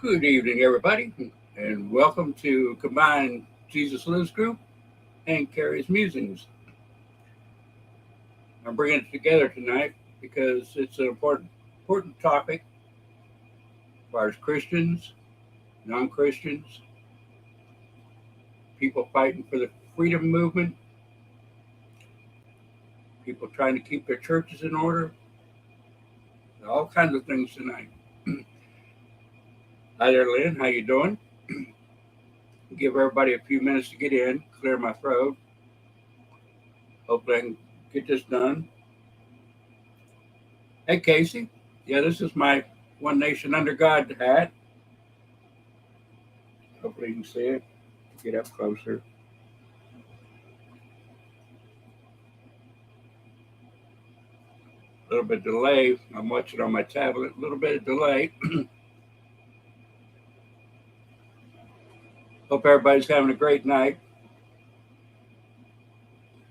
Good evening, everybody, and welcome to Combined Jesus Lives Group and Carrie's Musings. I'm bringing it together tonight because it's an important topic as far as Christians, non-Christians, people fighting for the freedom movement, people trying to keep their churches in order, all kinds of things tonight. Hi there, Lynn. How you doing? Give everybody a few minutes to get in, clear my throat. Hopefully I can get this done. Hey, Casey. Yeah, this is my One Nation Under God hat. Hopefully you can see it. Get up closer. A little bit delay. I'm watching on my tablet. A little bit of delay. Hope everybody's having a great night.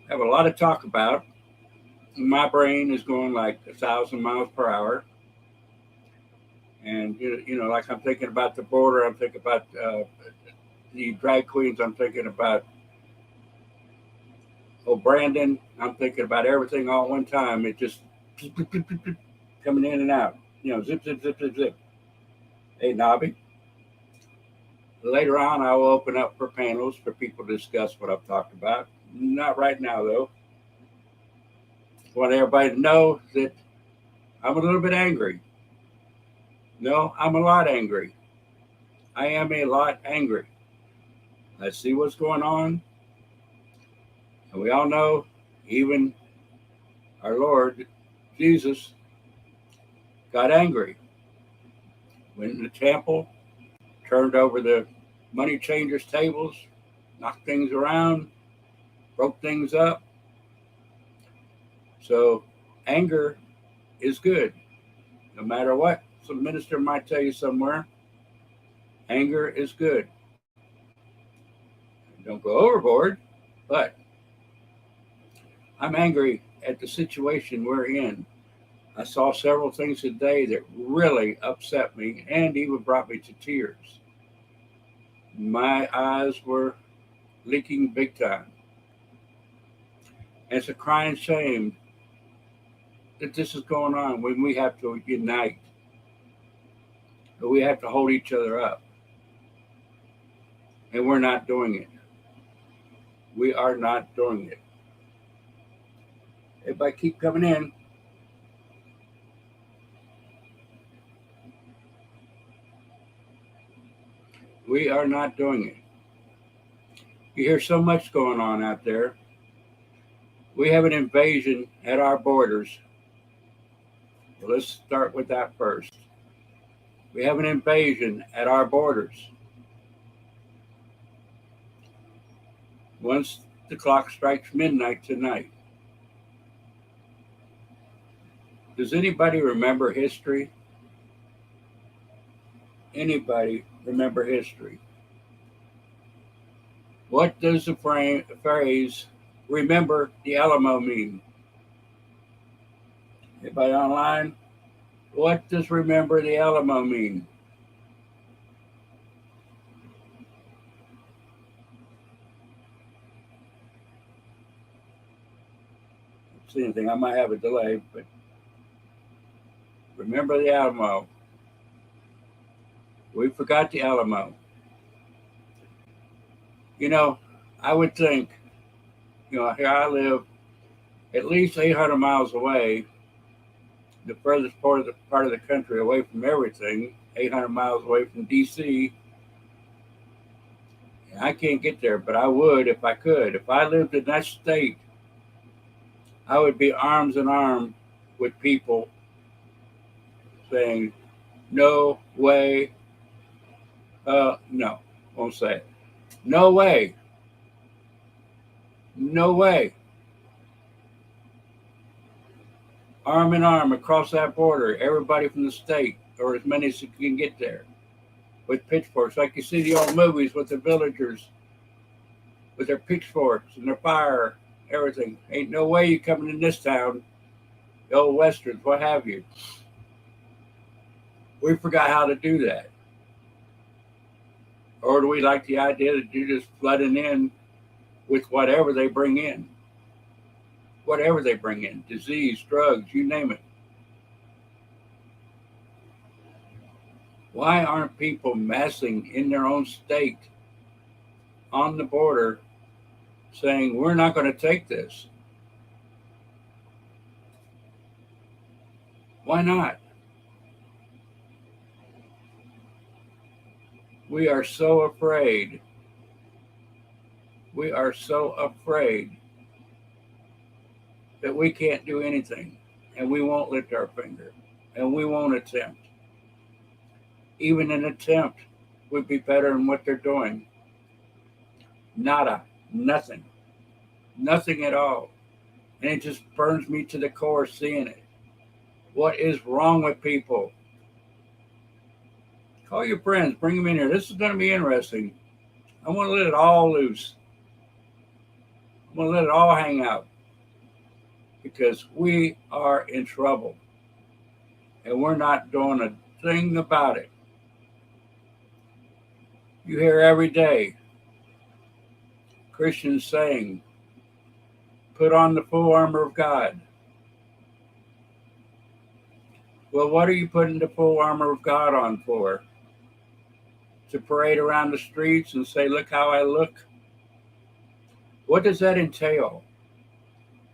I have a lot to talk about. My brain is going like 1,000 miles per hour. And, like I'm thinking about the border. I'm thinking about the drag queens. I'm thinking about Brandon. I'm thinking about everything all at one time. It just coming in and out. Zip, zip, zip, zip, zip. Hey, Nobby. Later on, I will open up for panels for people to discuss what I've talked about. Not right now, though. I want everybody to know that I'm a little bit angry. No, I'm a lot angry. I am a lot angry. I see what's going on. And we all know, even our Lord Jesus got angry when the temple turned over the money changers' tables, knocked things around, broke things up. So anger is good. No matter what some minister might tell you somewhere, anger is good. Don't go overboard, but I'm angry at the situation we're in. I saw several things today that really upset me and even brought me to tears. My eyes were leaking big time. And it's a crying shame that this is going on when we have to unite. We have to hold each other up. And we're not doing it. We are not doing it. Everybody keep coming in. We are not doing it. You hear so much going on out there. We have an invasion at our borders. Well, let's start with that first. We have an invasion at our borders. Once the clock strikes midnight tonight, does anybody remember history? Anybody remember history? What does the phrase "remember the Alamo" mean? Anybody online? What does "remember the Alamo" mean? Don't see anything. I might have a delay, but remember the Alamo. We forgot the Alamo. I would think, here I live at least 800 miles away, the furthest part of the country away from everything, 800 miles away from D.C. And I can't get there, but I would if I could. If I lived in that state, I would be arms in arm with people saying, no way, no, won't say it. No way. No way. Arm in arm across that border, everybody from the state, or as many as can get there, with pitchforks, like you see the old movies with the villagers, with their pitchforks and their fire, everything. Ain't no way you coming in this town, the old westerns, what have you. We forgot how to do that. Or do we like the idea that you're just flooding in with whatever they bring in? Whatever they bring in, disease, drugs, you name it. Why aren't people massing in their own state on the border saying, we're not going to take this? Why not? We are so afraid. We are so afraid that we can't do anything, and we won't lift our finger, and we won't attempt. Even an attempt would be better than what they're doing. Nada, nothing, nothing at all. And it just burns me to the core seeing it. What is wrong with people? Call your friends, bring them in here. This is going to be interesting. I want to let it all loose. I want to let it all hang out because we are in trouble and we're not doing a thing about it. You hear every day Christians saying, put on the full armor of God. Well, what are you putting the full armor of God on for? To parade around the streets and say, look how I look? What does that entail?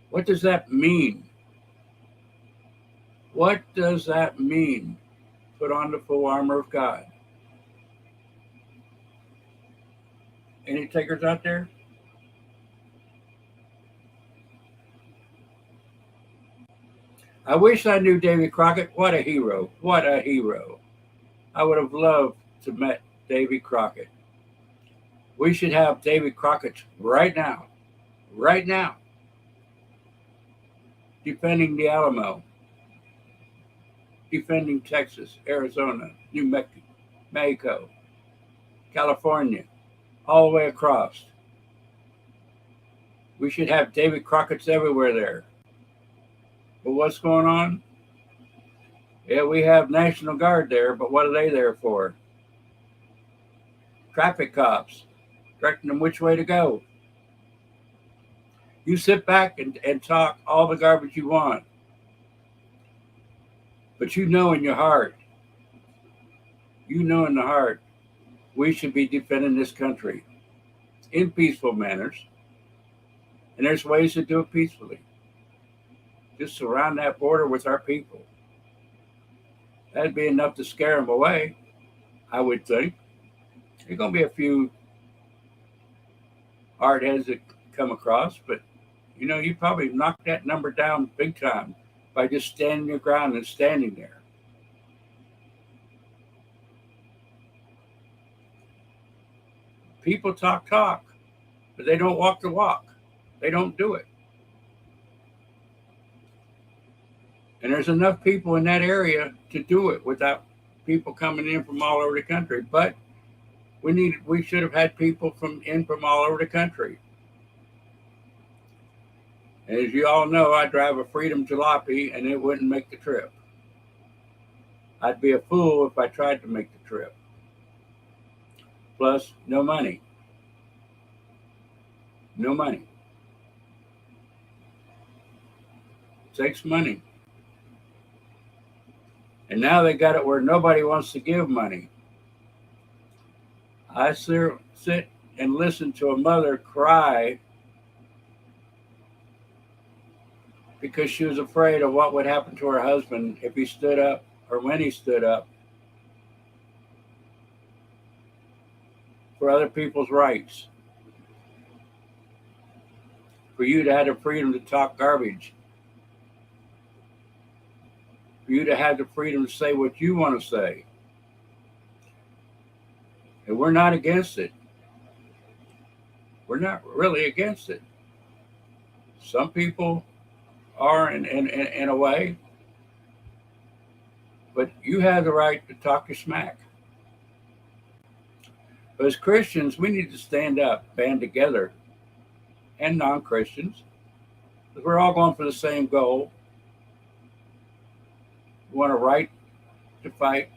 What does that mean? What does that mean? Put on the full armor of God. Any takers out there? I wish I knew Davy Crockett. What a hero. What a hero. I would have loved to met Davy Crockett. We should have Davy Crockett right now. Right now. Defending the Alamo. Defending Texas, Arizona, New Mexico, California, all the way across. We should have Davy Crockett's everywhere there. But what's going on? Yeah, we have National Guard there, but what are they there for? Traffic cops, directing them which way to go. You sit back and talk all the garbage you want. But you know in your heart, we should be defending this country in peaceful manners. And there's ways to do it peacefully. Just surround that border with our people. That'd be enough to scare them away, I would think. There's going to be a few hard heads that come across, but you probably knock that number down big time by just standing your ground and standing there. People talk, but they don't walk the walk. They don't do it. And there's enough people in that area to do it without people coming in from all over the country. But we should have had people from all over the country. As you all know, I drive a Freedom Jalopy and it wouldn't make the trip. I'd be a fool if I tried to make the trip. Plus, no money. No money. It takes money. And now they got it where nobody wants to give money. I sit and listen to a mother cry because she was afraid of what would happen to her husband if he stood up or when he stood up for other people's rights. For you to have the freedom to talk garbage. For you to have the freedom to say what you want to say. And we're not against it. We're not really against it. Some people are in a way, but you have the right to talk your smack. But as Christians, we need to stand up, band together, and non-Christians, because we're all going for the same goal. We want a right to fight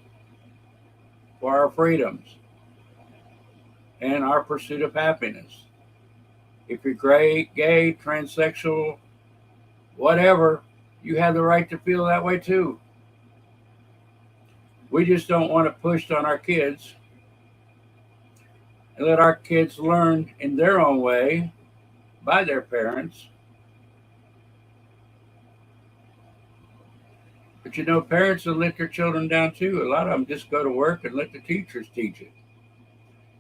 for our freedoms. and our pursuit of happiness. If you're gay, transsexual, whatever, you have the right to feel that way too. We just don't want to push on our kids and let our kids learn in their own way by their parents. But you know, parents will let their children down too. A lot of them just go to work and let the teachers teach it.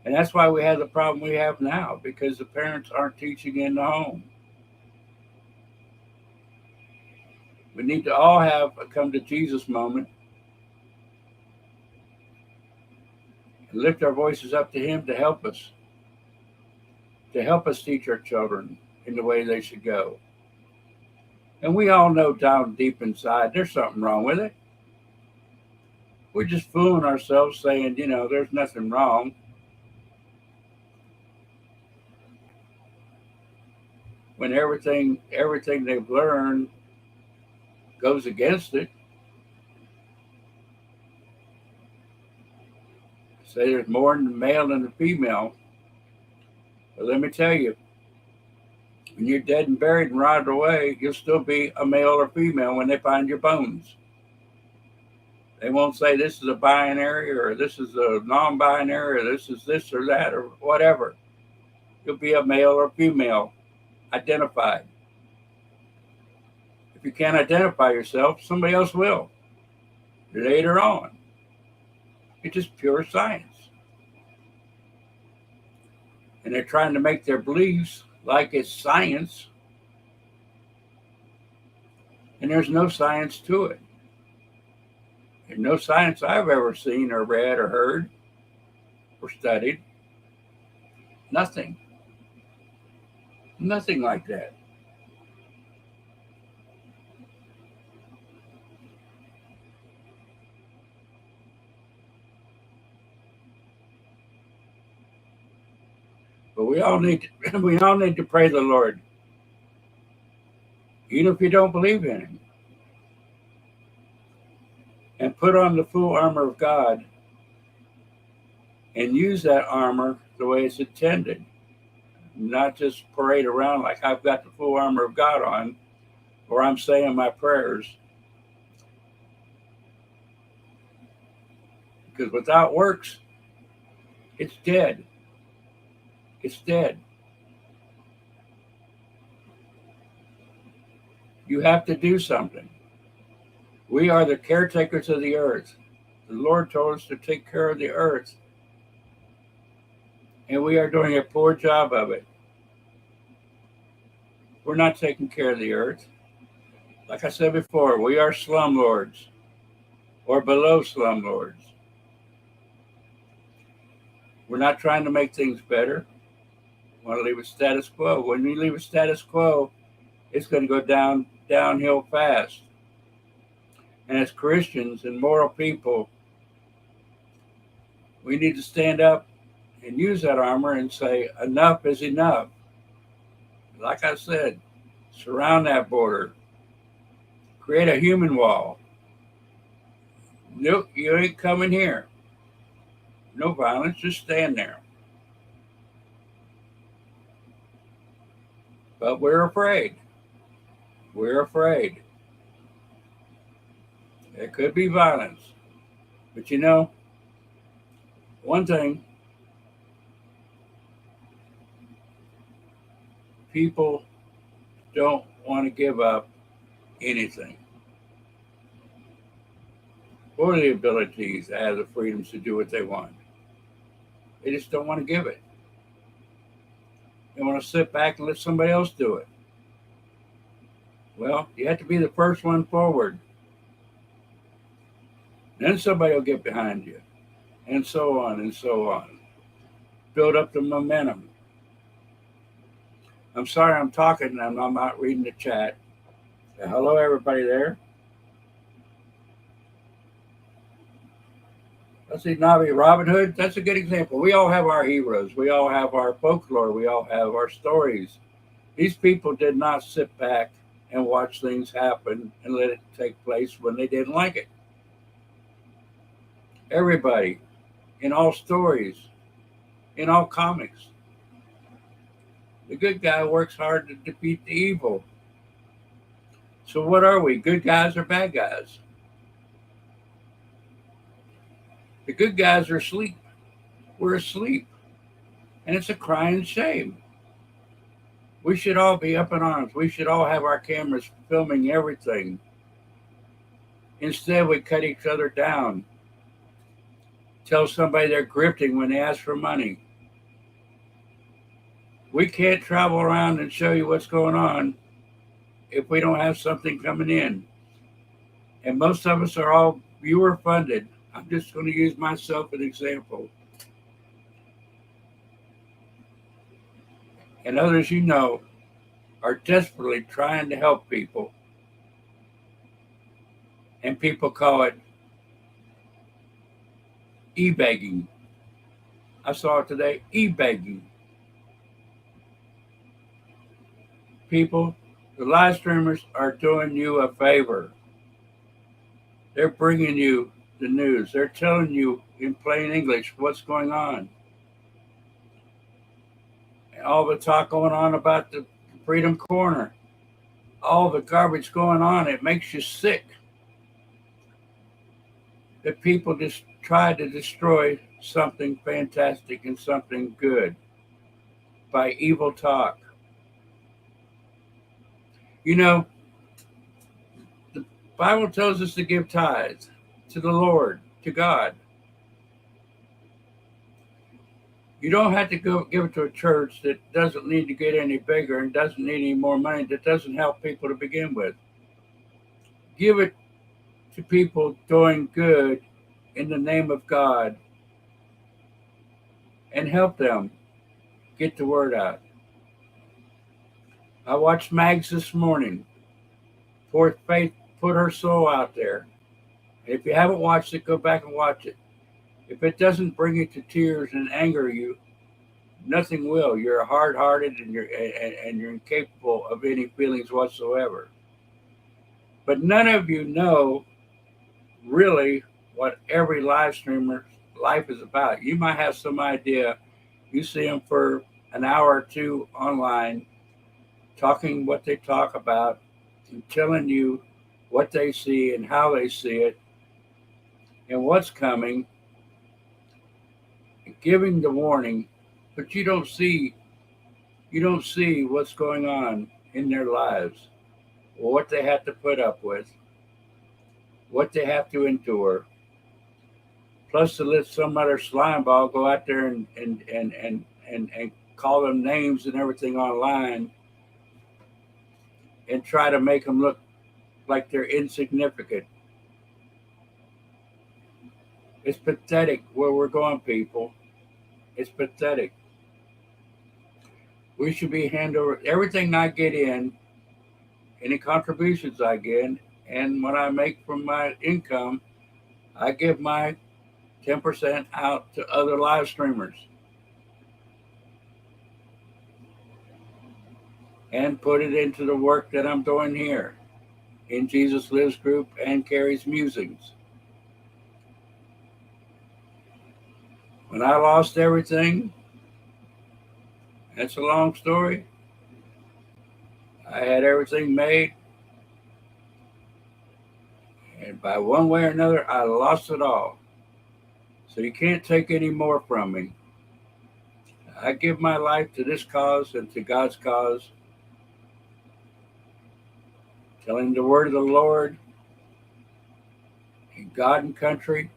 And that's why we have the problem we have now, because the parents aren't teaching in the home. We need to all have a come to Jesus moment and lift our voices up to Him to help us teach our children in the way they should go. And we all know down deep inside there's something wrong with it. We're just fooling ourselves saying, there's nothing wrong. When everything they've learned goes against it. Say there's more in the male than the female. But let me tell you, when you're dead and buried and rotted away, you'll still be a male or female when they find your bones. They won't say this is a binary or this is a non-binary or this is this or that or whatever. You'll be a male or female identified. If you can't identify yourself, somebody else will later on. It's just pure science. And they're trying to make their beliefs like it's science. And there's no science to it. There's no science I've ever seen or read or heard or studied. Nothing. Nothing like that. But we all need to pray the Lord, even if you don't believe in Him, and put on the full armor of God and use that armor the way it's intended, not just parade around like I've got the full armor of God on, or I'm saying my prayers. Because without works, it's dead. It's dead. You have to do something. We are the caretakers of the earth. The Lord told us to take care of the earth. And we are doing a poor job of it. We're not taking care of the earth. Like I said before, we are slumlords or below slumlords. We're not trying to make things better. We want to leave it status quo. When we leave it status quo, it's going to go downhill fast. And as Christians and moral people, we need to stand up and use that armor and say, enough is enough. Like I said, surround that border. Create a human wall. Nope, you ain't coming here. No violence, just stand there. But we're afraid. We're afraid. There could be violence. But one thing, people don't want to give up anything. Or the abilities to have the freedoms to do what they want. They just don't want to give it. They want to sit back and let somebody else do it. Well, you have to be the first one forward. Then somebody will get behind you. And so on and so on. Build up the momentum. I'm sorry I'm talking and I'm not reading the chat. Hello, everybody there. Let's see, Navi, Robin Hood, that's a good example. We all have our heroes. We all have our folklore. We all have our stories. These people did not sit back and watch things happen and let it take place when they didn't like it. Everybody, in all stories, in all comics. The good guy works hard to defeat the evil. So what are we? Good guys or bad guys? The good guys are asleep. We're asleep. And it's a crying shame. We should all be up in arms. We should all have our cameras filming everything. Instead, we cut each other down. Tell somebody they're grifting when they ask for money. We can't travel around and show you what's going on if we don't have something coming in. And most of us are all viewer funded. I'm just going to use myself as an example. And others you know are desperately trying to help people. And people call it e-begging. I saw it today, e-begging. People, the live streamers are doing you a favor. They're bringing you the news. They're telling you in plain English what's going on. And all the talk going on about the Freedom Corner, all the garbage going on, it makes you sick. That people just try to destroy something fantastic and something good by evil talk. You know, the Bible tells us to give tithes to the Lord, to God. You don't have to go give it to a church that doesn't need to get any bigger and doesn't need any more money, that doesn't help people to begin with. Give it to people doing good in the name of God and help them get the word out. I watched Mags this morning. Poor Faith put her soul out there. If you haven't watched it, go back and watch it. If it doesn't bring you to tears and anger you, nothing will. You're hard-hearted and you're incapable of any feelings whatsoever. But none of you know really what every live streamer's life is about. You might have some idea. You see them for an hour or two online, talking what they talk about, and telling you what they see and how they see it, and what's coming, and giving the warning, but you don't see what's going on in their lives, what they have to put up with, what they have to endure. Plus to let some other slime ball go out there and call them names and everything online and try to make them look like they're insignificant. It's pathetic where we're going, people. It's pathetic. We should be handed over everything I get in, any contributions I get, and what I make from my income, I give my 10% out to other live streamers and put it into the work that I'm doing here in Jesus Lives Group and Carrie's Musings. When I lost everything, that's a long story. I had everything made, and by one way or another, I lost it all. So you can't take any more from me. I give my life to this cause and to God's cause, telling the word of the Lord in God and country.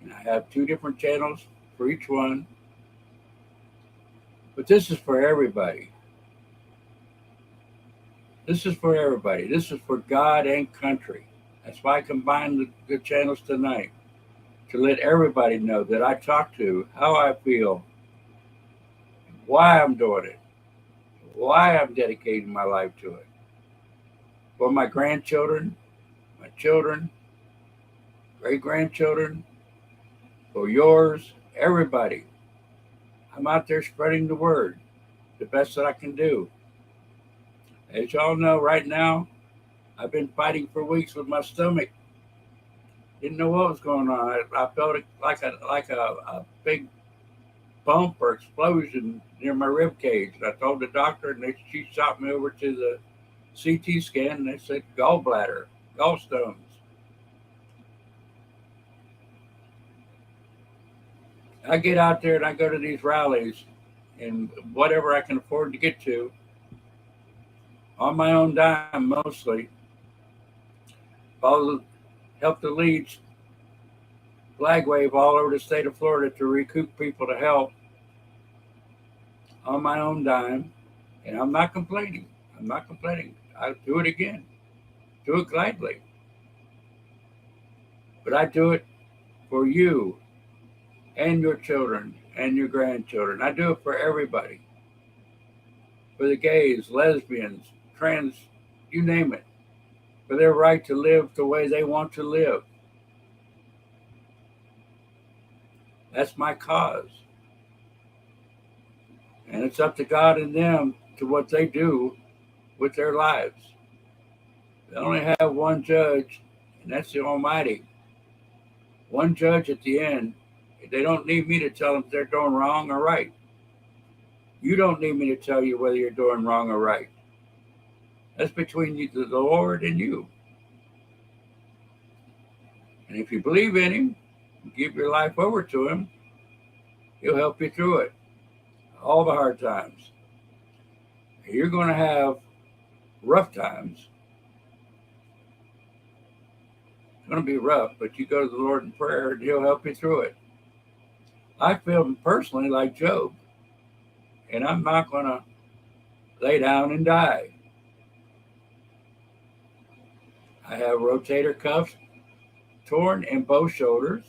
And I have 2 different channels for each one. But this is for everybody. This is for everybody. This is for God and country. That's why I combined the channels tonight, to let everybody know that I talk to, how I feel, why I'm doing it, why I'm dedicating my life to it. For my grandchildren, my children, great-grandchildren, for yours, everybody. I'm out there spreading the word the best that I can do. As y'all know, right now, I've been fighting for weeks with my stomach. Didn't know what was going on. I felt it like a big bump or explosion near my rib cage. And I told the doctor, and she shot me over to the CT scan, and they said gallbladder, gallstones. I get out there and I go to these rallies and whatever I can afford to get to on my own dime mostly. Follow, help the leads flag wave all over the state of Florida to recoup people to help on my own dime. And I'm not complaining. I'm not complaining. I'll do it again. Do it gladly. But I do it for you and your children and your grandchildren. I do it for everybody. For the gays, lesbians, trans, you name it. For their right to live the way they want to live. That's my cause. And it's up to God and them to what they do with their lives. They only have one judge, and that's the Almighty. One judge at the end. They don't need me to tell them if they're doing wrong or right. You don't need me to tell you whether you're doing wrong or right. That's between you, the Lord and you. And if you believe in Him, give your life over to Him, He'll help you through it. All the hard times. You're going to have rough times. It's going to be rough, but you go to the Lord in prayer and He'll help you through it. I feel personally like Job, and I'm not going to lay down and die. I have rotator cuffs torn in both shoulders.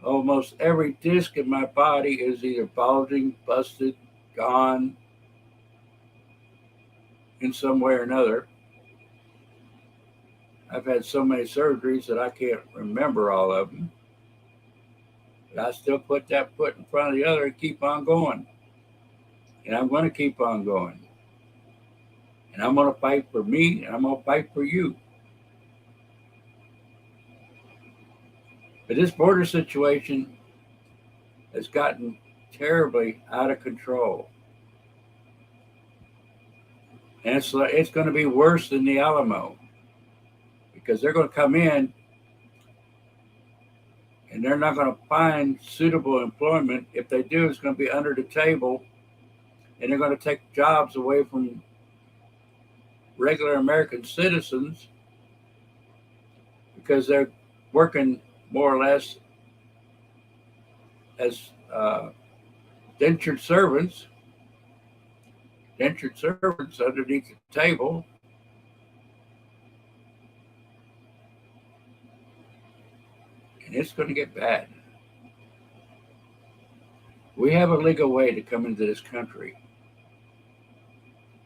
Almost every disc in my body is either bulging, busted, gone in some way or another. I've had so many surgeries that I can't remember all of them. But I still put that foot in front of the other and keep on going. And I'm going to keep on going. And I'm going to fight for me, and I'm going to fight for you. But this border situation has gotten terribly out of control. And it's going to be worse than the Alamo, because they're going to come in and they're not going to find suitable employment. If they do, it's going to be under the table, and they're going to take jobs away from regular American citizens because they're working more or less as indentured servants underneath the table. And it's going to get bad. We have a legal way to come into this country.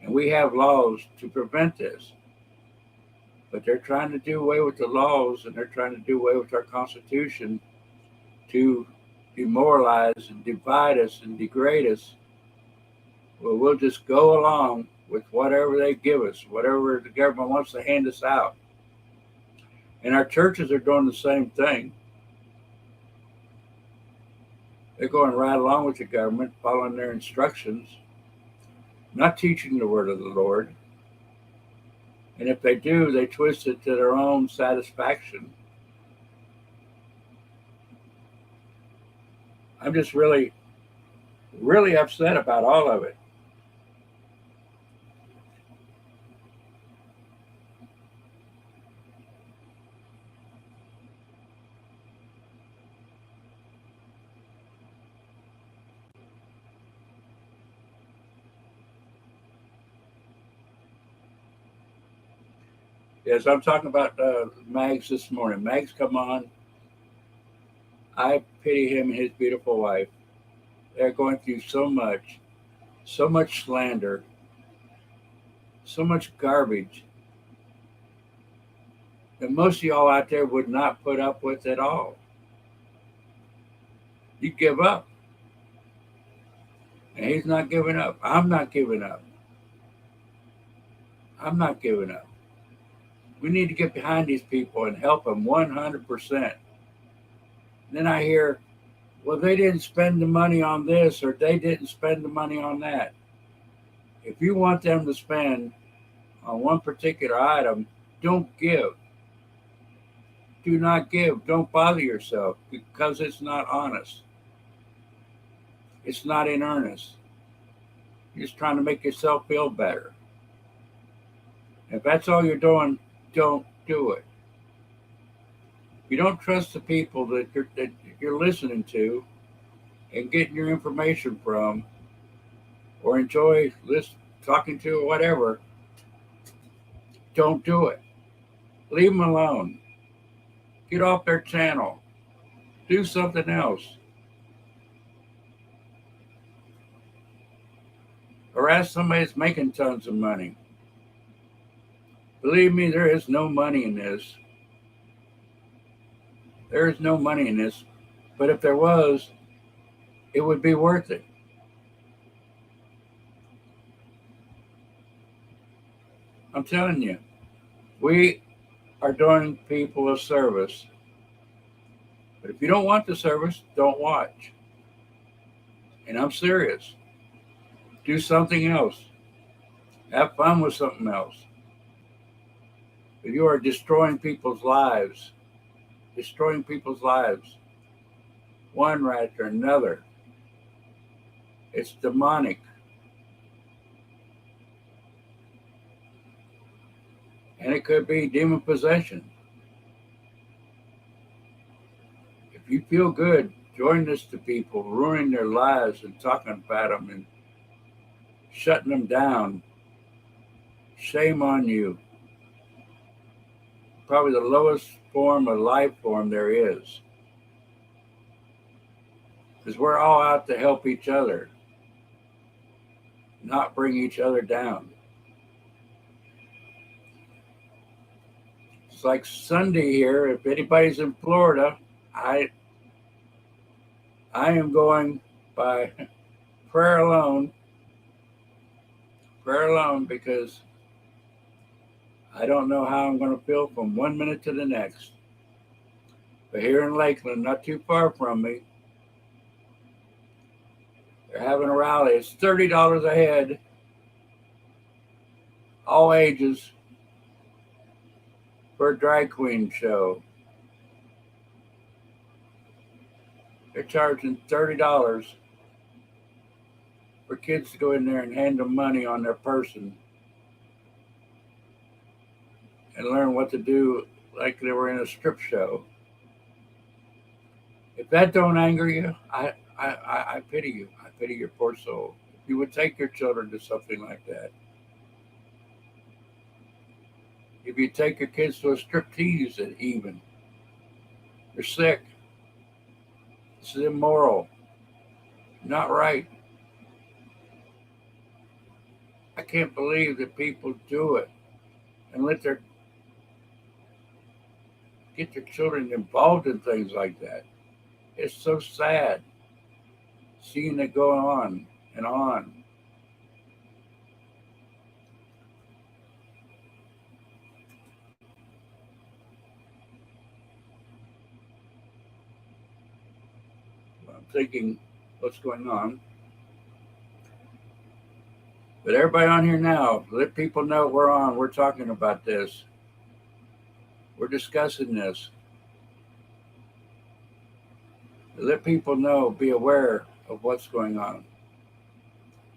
And we have laws to prevent this. But they're trying to do away with the laws, and they're trying to do away with our Constitution to demoralize and divide us and degrade us. Well, we'll just go along with whatever they give us, whatever the government wants to hand us out. And our churches are doing the same thing. They're going right along with the government, following their instructions, not teaching the word of the Lord. And if they do, they twist it to their own satisfaction. I'm just really, really upset about all of it. Yes, I'm talking about Mags this morning. Mags, come on. I pity him and his beautiful wife. They're going through so much slander, so much garbage that most of y'all out there would not put up with at all. You'd give up. And he's not giving up. I'm not giving up. I'm not giving up. We need to get behind these people and help them 100%. Then I hear, well, they didn't spend the money on this or they didn't spend the money on that. If you want them to spend on one particular item, don't give. Do not give. Don't bother yourself because it's not honest. It's not in earnest. You're just trying to make yourself feel better. If that's all you're doing, don't do it. If you don't trust the people that you're listening to and getting your information from, or enjoy talking to, or whatever, don't do it. Leave them alone. Get off their channel. Do something else. Or ask somebody that's making tons of money. Believe me, there is no money in this. There is no money in this. But if there was, it would be worth it. I'm telling you, we are doing people a service. But if you don't want the service, don't watch. And I'm serious. Do something else. Have fun with something else. But you are destroying people's lives. Destroying people's lives. One right after another. It's demonic. And it could be demon possession. If you feel good, join this to people, ruining their lives and talking about them and shutting them down. Shame on you. Probably the lowest form of life form there is. Because we're all out to help each other, not bring each other down. It's like Sunday here. If anybody's in Florida, I am going by prayer alone. Prayer alone, because I don't know how I'm going to feel from 1 minute to the next. But here in Lakeland, not too far from me, they're having a rally. It's $30 a head, all ages, for a drag queen show. They're charging $30 for kids to go in there and hand them money on their person and learn what to do like they were in a strip show. If that don't anger you, I pity you. I pity your poor soul. If you would take your children to something like that. If you take your kids to a striptease even, you're sick. This is immoral. Not right. I can't believe that people do it and get their children involved in things like that. It's so sad seeing it go on and on. I'm thinking, what's going on? But everybody on here now, let people know we're on. We're talking about this. We're discussing this. Let people know, be aware of what's going on.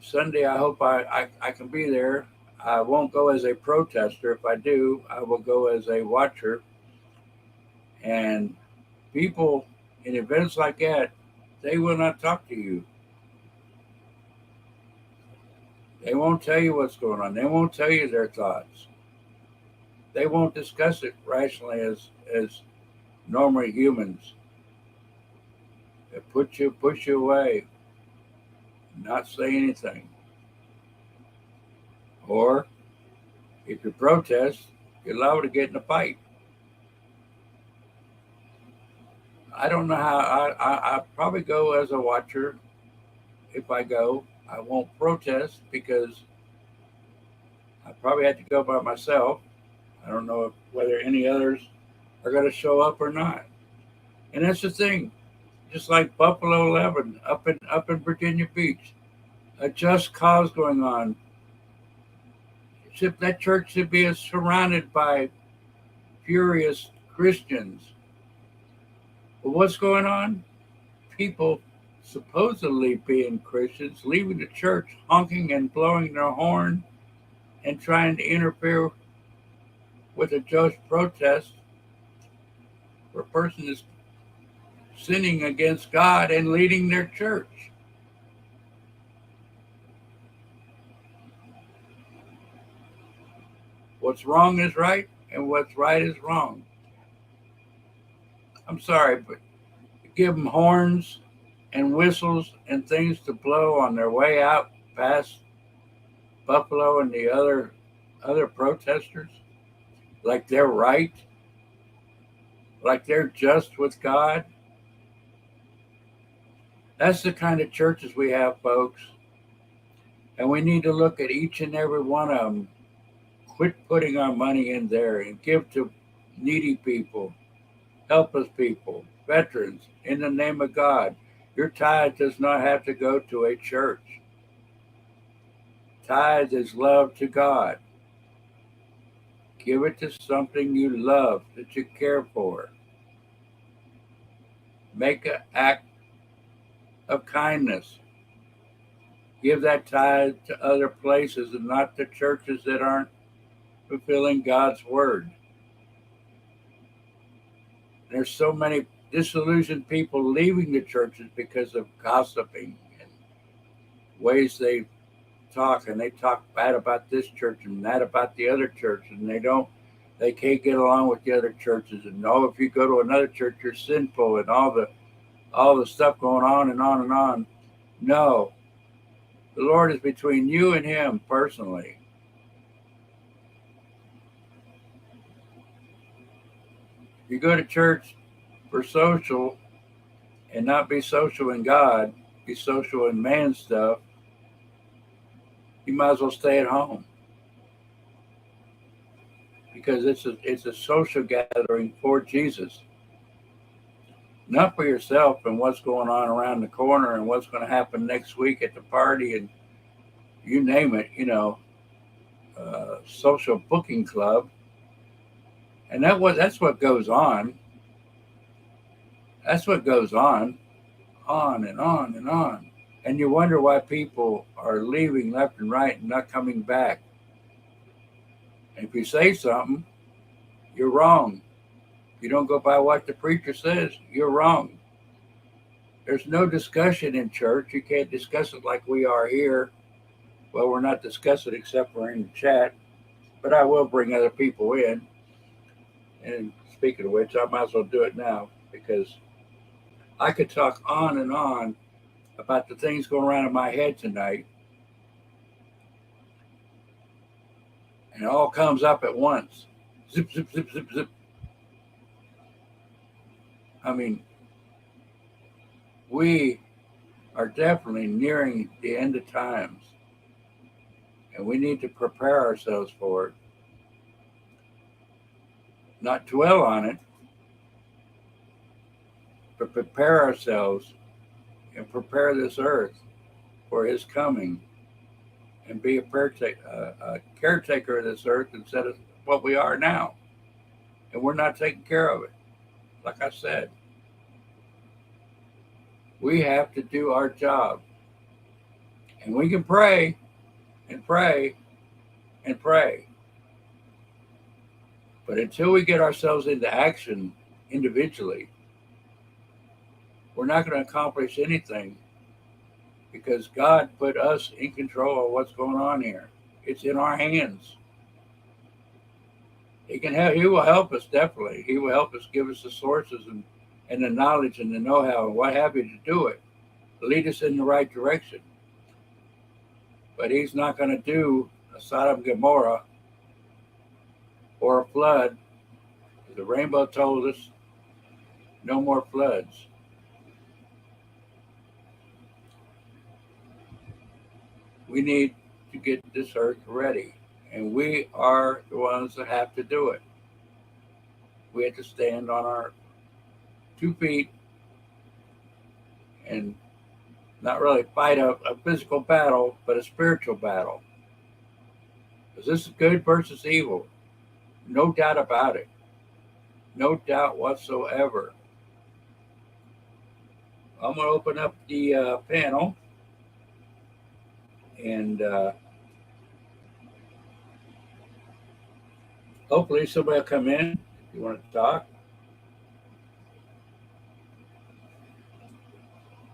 Sunday, I hope I can be there. I won't go as a protester. If I do, I will go as a watcher. And people in events like that, they will not talk to you. They won't tell you what's going on. They won't tell you their thoughts. They won't discuss it rationally as normal humans. They push you away, not say anything. Or if you protest, you're liable to get in a fight. I don't know how. I probably go as a watcher. If I go, I won't protest because I probably had to go by myself. I don't know whether any others are going to show up or not. And that's the thing. just like Buffalo 11 up in Virginia Beach. A just cause going on. That church should be surrounded by furious Christians. But what's going on? People supposedly being Christians leaving the church, honking and blowing their horn and trying to interfere with a just protest where a person is sinning against God and leading their church. What's wrong is right, and what's right is wrong. I'm sorry, but give them horns and whistles and things to blow on their way out past Buffalo and the other protesters, like they're right, like they're just with God. That's the kind of churches we have, folks. And we need to look at each and every one of them. Quit putting our money in there and give to needy people, helpless people, veterans, in the name of God. Your tithe does not have to go to a church. Tithe is love to God. Give it to something you love, that you care for. Make an act of kindness. Give that tithe to other places and not to churches that aren't fulfilling God's word. There's so many disillusioned people leaving the churches because of gossiping and ways they talk, and they talk bad about this church and that about the other church, and they can't get along with the other churches, and if you go to another church you're sinful, and all the stuff going on and on and on. No, the Lord is between you and him personally. If you go to church for social and not be social in God, be social in man stuff, you might as well stay at home, because it's a social gathering for Jesus, not for yourself and what's going on around the corner and what's going to happen next week at the party and you name it, social booking club. And that's what goes on. That's what goes on and on and on. And you wonder why people are leaving left and right and not coming back. And if you say something, you're wrong. If you don't go by what the preacher says, you're wrong. There's no discussion in church. You can't discuss it like we are here. Well, we're not discussing except for in the chat, but I will bring other people in. And speaking of which, I might as well do it now, because I could talk on and on about the things going around in my head tonight. And it all comes up at once. Zip, zip, zip, zip, zip. I mean, we are definitely nearing the end of times. And we need to prepare ourselves for it. Not dwell on it, but prepare ourselves and prepare this earth for his coming, and be a caretaker of this earth instead of what we are now. And we're not taking care of it. Like I said, we have to do our job. And we can pray and pray and pray. But until we get ourselves into action individually, we're not going to accomplish anything, because God put us in control of what's going on here. It's in our hands. He will help us, definitely. He will help us, give us the sources and the knowledge and the know-how and what have you to do it, lead us in the right direction. But he's not going to do a Sodom and Gomorrah or a flood. The rainbow told us no more floods. We need to get this earth ready, and we are the ones that have to do it. We have to stand on our 2 feet and not really fight a physical battle, but a spiritual battle. Because this is good versus evil. No doubt about it. No doubt whatsoever. I'm going to open up the panel, and hopefully somebody will come in if you want to talk.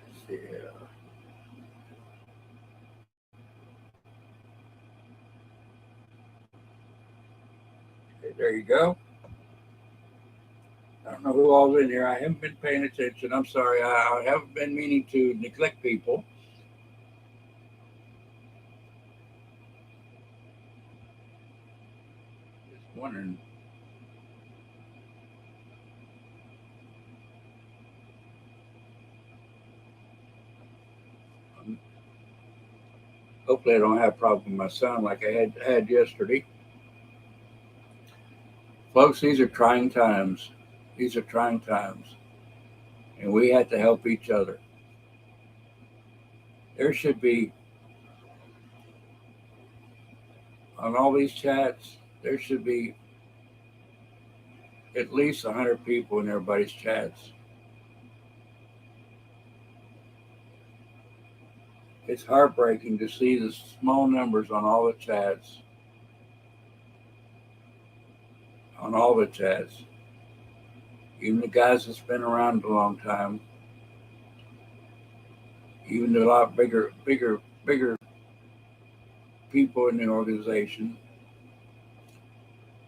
Let's see. Okay, there you go. I don't know who all's in here. I haven't been paying attention. I'm sorry. I haven't been meaning to neglect people. Just wondering. Hopefully I don't have a problem with my sound like I had yesterday. Folks, these are trying times. These are trying times. And we have to help each other. There should be, on all these chats, there should be at least 100 people in everybody's chats. It's heartbreaking to see the small numbers on all the chats. On all the chats. Even the guys that's been around a long time. Even the lot bigger people in the organization.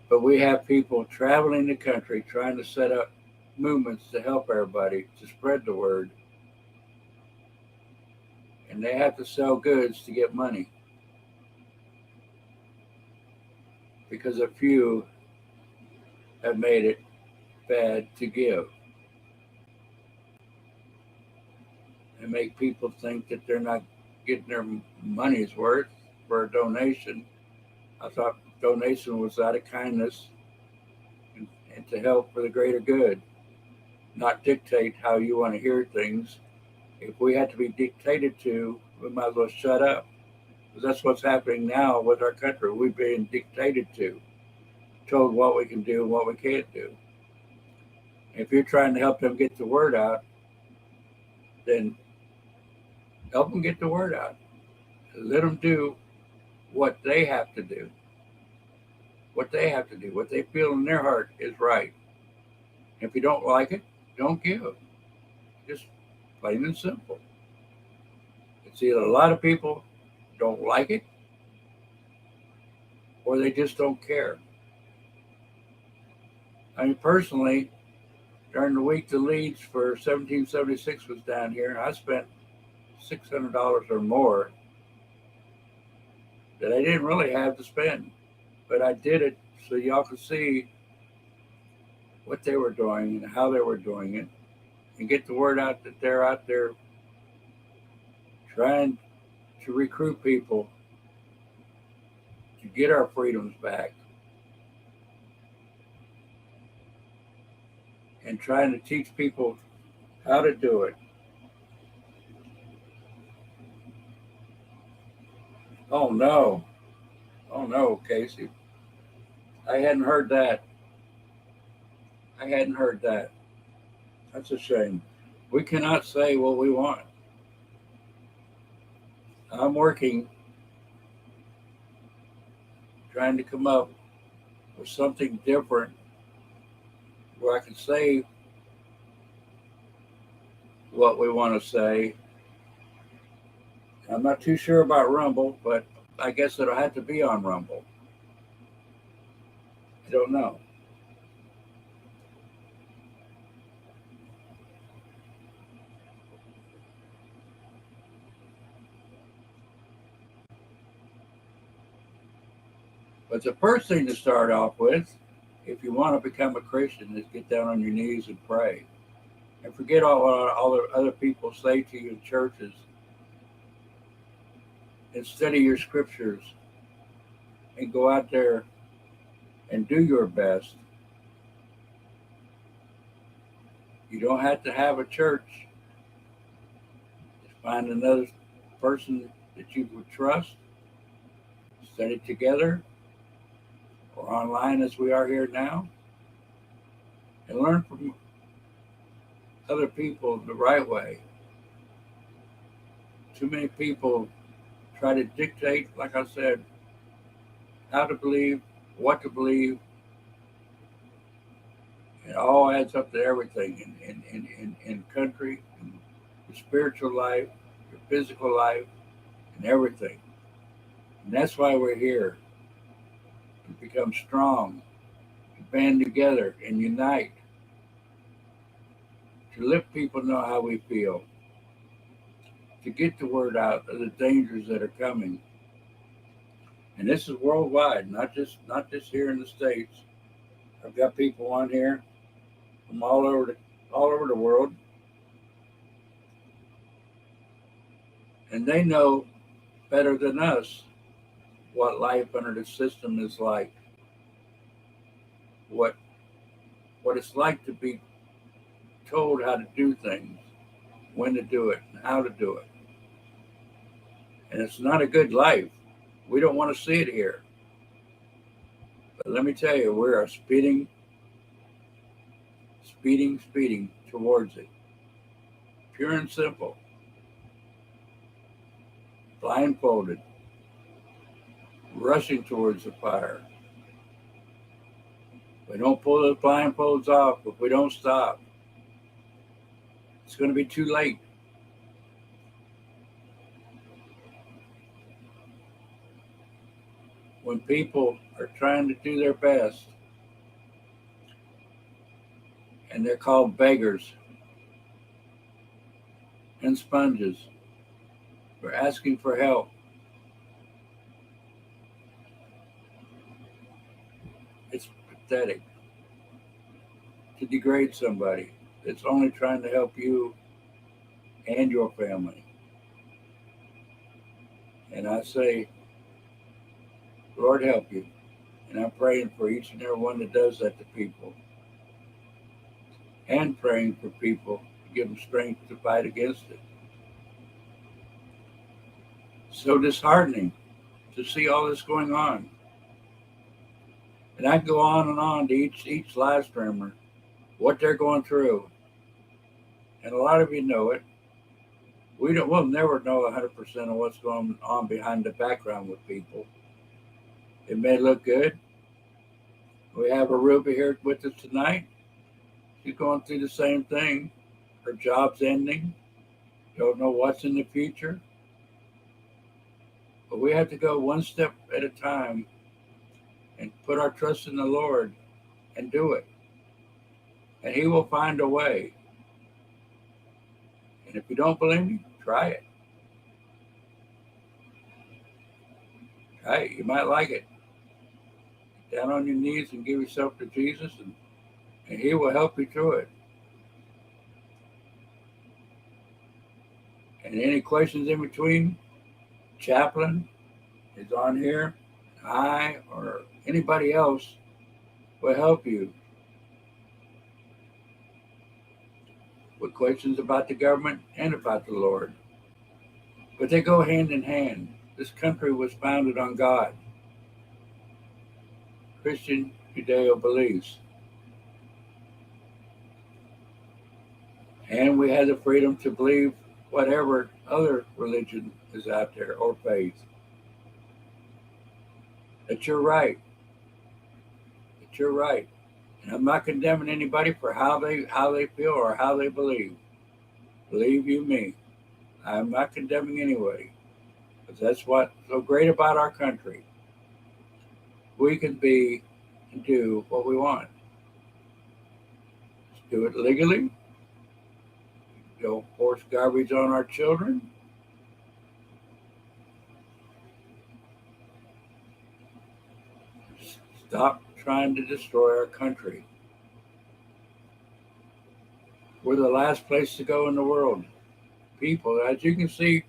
But we have people traveling the country trying to set up movements to help everybody, to spread the word. And they have to sell goods to get money. Because a few have made it bad to give. And make people think that they're not getting their money's worth for a donation. I thought donation was out of kindness and to help for the greater good, not dictate how you want to hear things. If we had to be dictated to, we might as well shut up. Because that's what's happening now with our country. We're being dictated to, told what we can do and what we can't do. If you're trying to help them get the word out, then help them get the word out. Let them do what they have to do. What they have to do, what they feel in their heart is right. If you don't like it, don't give. Just plain and simple. It's either a lot of people don't like it or they just don't care. I mean, personally, during the week the Leeds for 1776 was down here, I spent $600 or more that I didn't really have to spend. But I did it so y'all could see what they were doing and how they were doing it and get the word out that they're out there trying to recruit people to get our freedoms back and trying to teach people how to do it. Oh no. Oh no, Casey. I hadn't heard that. I hadn't heard that. That's a shame. We cannot say what we want. I'm working, trying to come up with something different where I can say what we want to say. I'm not too sure about Rumble, but I guess it'll have to be on Rumble. I don't know. But the first thing to start off with, if you want to become a Christian, is get down on your knees and pray. And forget all the other people say to you in churches. And study your scriptures and go out there and do your best. You don't have to have a church Find another person that you would trust, study together or online as we are here now, and learn from other people the right way. Too many people try to dictate, like I said, how to believe, what to believe. It all adds up to everything in country, in your spiritual life, your physical life, and everything. And that's why we're here, to become strong, to band together and unite, to let people know how we feel, to get the word out of the dangers that are coming. And this is worldwide, not just here in the States. I've got people on here from all over the world, and they know better than us what life under the system is like, what what it's like to be told how to do things, when to do it, and how to do it. And it's not a good life. We don't want to see it here. But let me tell you, we are speeding towards it. Pure and simple. Blindfolded. Rushing towards the fire. If we don't pull those blindfolds off, if we don't stop, it's going to be too late. When people are trying to do their best and they're called beggars and sponges for asking for help, it's pathetic to degrade somebody that's only trying to help you and your family. And I say, Lord help you. And I'm praying for each and every one that does that to people. And praying for people to give them strength to fight against it. So disheartening to see all this going on. And I go on and on to each live streamer, what they're going through. And a lot of you know it. We'll never know 100% of what's going on behind the background with people. It may look good. We have a Ruby here with us tonight. She's going through the same thing. Her job's ending. Don't know what's in the future. But we have to go one step at a time and put our trust in the Lord and do it. And He will find a way. And if you don't believe me, try it. Try it. You might like it. Get down on your knees and give yourself to Jesus, and He will help you through it. And any questions in between, Chaplain is on here. I or anybody else will help you with questions about the government and about the Lord. But they go hand in hand. This country was founded on God, Christian Judeo beliefs. And we had the freedom to believe whatever other religion is out there or faith. That you're right. That you're right. And I'm not condemning anybody for how they feel or how they believe. Believe you me. I'm not condemning anybody. Because that's what's so great about our country. We can be and do what we want. Let's do it legally. Don't force garbage on our children. Stop trying to destroy our country. We're the last place to go in the world. People, as you can see,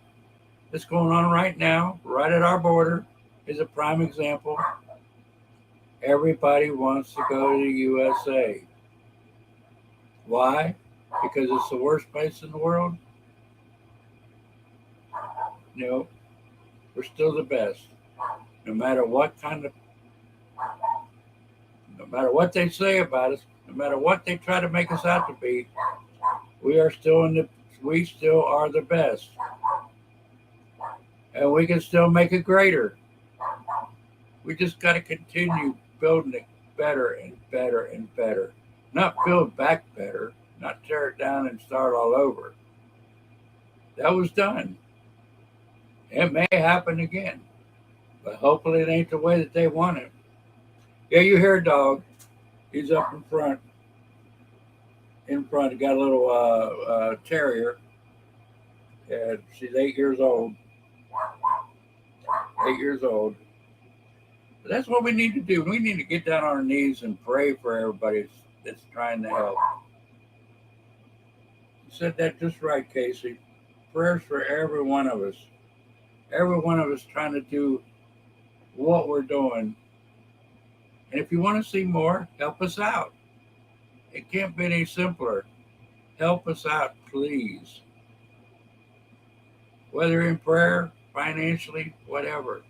what's going on right now, right at our border, is a prime example. Everybody wants to go to the USA. Why? Because it's the worst place in the world? You know, we're still the best. No matter what no matter what they say about us, no matter what they try to make us out to be, we are still we still are the best. And we can still make it greater. We just got to continue building it better and better and better. Not build back better, not tear it down and start all over. That was done. It may happen again, but hopefully it ain't the way that they want it. Yeah, you hear a dog. He's up in front. In front, he got a little terrier, and she's 8 years old. 8 years old. But that's what we need to do. We need to get down on our knees and pray for everybody that's trying to help. You said that just right, Casey. Prayers for every one of us. Every one of us trying to do what we're doing. And if you want to see more, help us out. It can't be any simpler. Help us out, please. Whether in prayer, financially, whatever.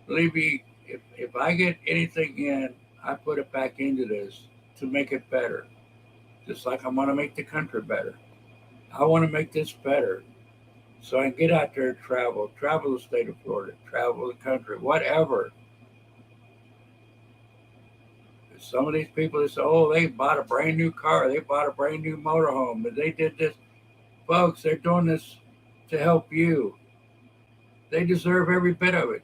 Believe me, if I get anything in, I put it back into this to make it better. Just like I want to make the country better. I want to make this better. So I can get out there and travel the state of Florida, travel the country, whatever. Some of these people that say, oh, they bought a brand new car, they bought a brand new motorhome, and they did this. Folks, they're doing this to help you. They deserve every bit of it.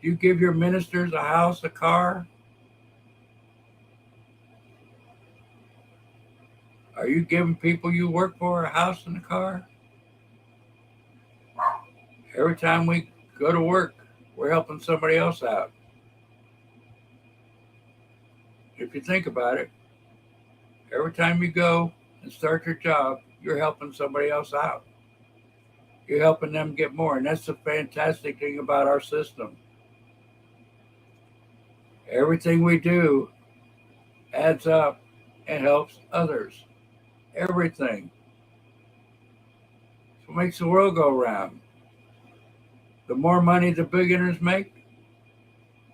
You give your ministers a house, a car. Are you giving people you work for a house and a car? Every time we go to work, we're helping somebody else out. If you think about it, every time you go and start your job, you're helping somebody else out. You're helping them get more. And that's the fantastic thing about our system. Everything we do adds up and helps others. Everything. It's what makes the world go round. The more money the billionaires make,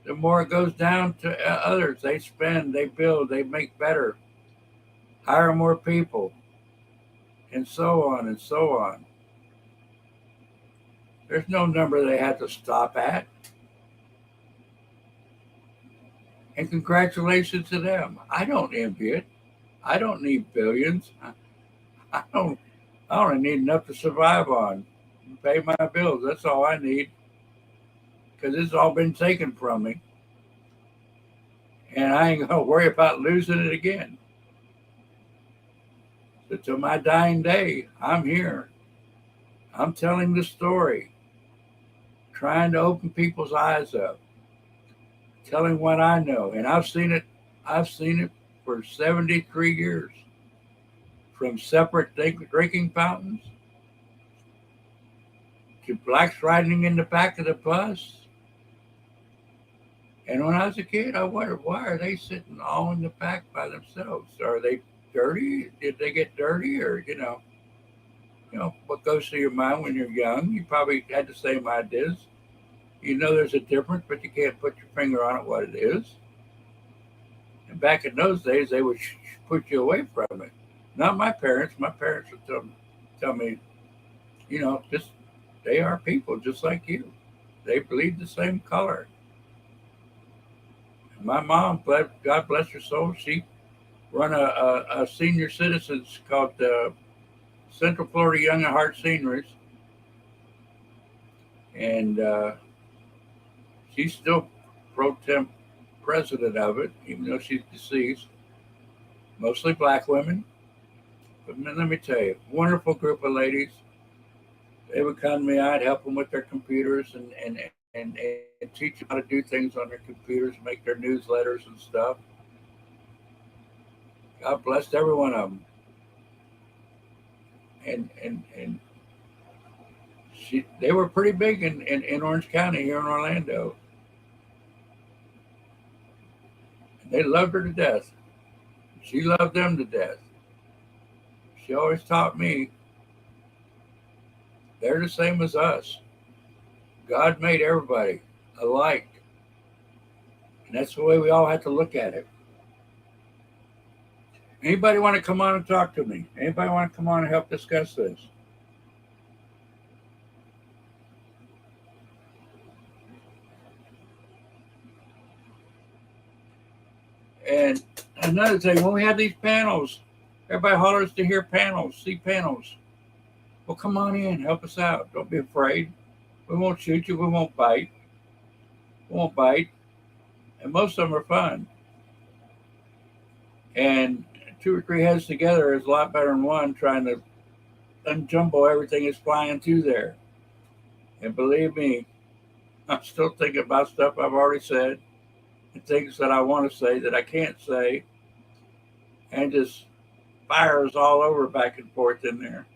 the more it goes down to others. They spend, they build, they make better, hire more people, and so on and so on. There's no number they have to stop at. And congratulations to them. I don't envy it. I don't need billions. I only need enough to survive on, and pay my bills. That's all I need. Because it's all been taken from me. And I ain't going to worry about losing it again. So till my dying day, I'm here. I'm telling the story. Trying to open people's eyes up. Telling what I know. And I've seen it for 73 years. From separate drinking fountains to blacks riding in the back of the bus. And when I was a kid, I wondered, why are they sitting all in the back by themselves? Are they dirty? Did they get dirty? Or, you know, what goes through your mind when you're young? You probably had the same ideas. You know there's a difference, but you can't put your finger on it what it is. And back in those days, they would put you away from it. Not my parents. My parents would tell me, just they are people just like you. They bleed the same color. And my mom, God bless her soul, she run a senior citizens called Central Florida Young at Heart Seniors. And she's still pro temp president of it, even though she's deceased. Mostly black women. But let me tell you, wonderful group of ladies. They would come to me, I'd help them with their computers and teach them how to do things on their computers, make their newsletters and stuff. God blessed every one of them. And they were pretty big in Orange County here in Orlando. And they loved her to death. She loved them to death. She always taught me They're the same as us. God made everybody alike. And that's the way we all have to look at it. Anybody want to come on and talk to me? Anybody want to come on and help discuss this? And another thing, when we have these panels, everybody hollers to hear panels, see panels. Well, come on in, help us out. Don't be afraid. We won't shoot you. We won't bite. We won't bite. And most of them are fun. And 2 or 3 heads together is a lot better than one trying to unjumble everything that's flying through there. And believe me, I'm still thinking about stuff I've already said and things that I want to say that I can't say, and just fires all over back and forth in there.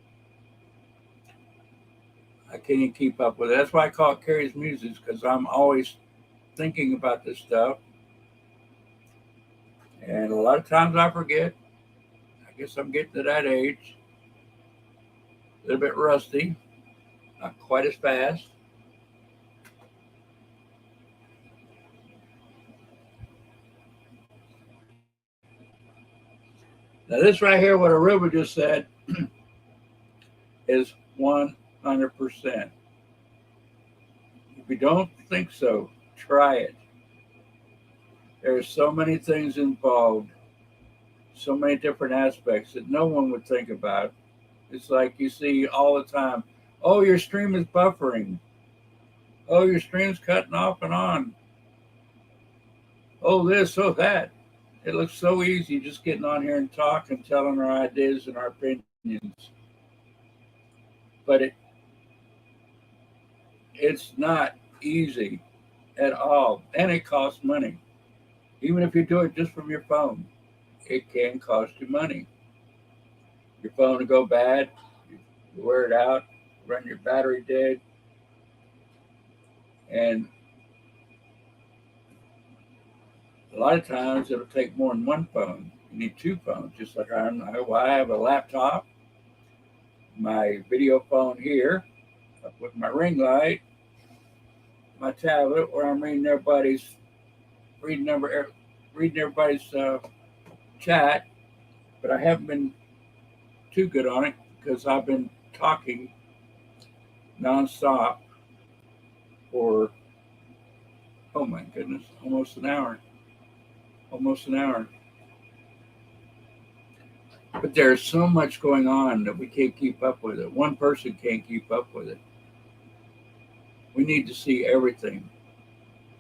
I can't even keep up with it. That's why I call it Carrie's Muses, because I'm always thinking about this stuff. And a lot of times I forget. I guess I'm getting to that age. A little bit rusty, not quite as fast. Now, this right here, what Aruba just said, is 100%. If you don't think so, try it. There's so many things involved, so many different aspects that no one would think about. It's like you see all the time, oh, your stream is buffering. Oh, your stream's cutting off and on. Oh, this, oh, that. It looks so easy just getting on here and talking and telling our ideas and our opinions. But it's not easy at all. And it costs money. Even if you do it just from your phone, it can cost you money. Your phone will go bad, you wear it out, run your battery dead, and a lot of times it'll take more than one phone. You need 2 phones, just like I have a laptop, my video phone here, with my ring light, my tablet where I'm reading everybody's chat, but I haven't been too good on it because I've been talking nonstop for, oh my goodness, almost an hour. But there's so much going on that we can't keep up with it. One person can't keep up with it. We need to see everything.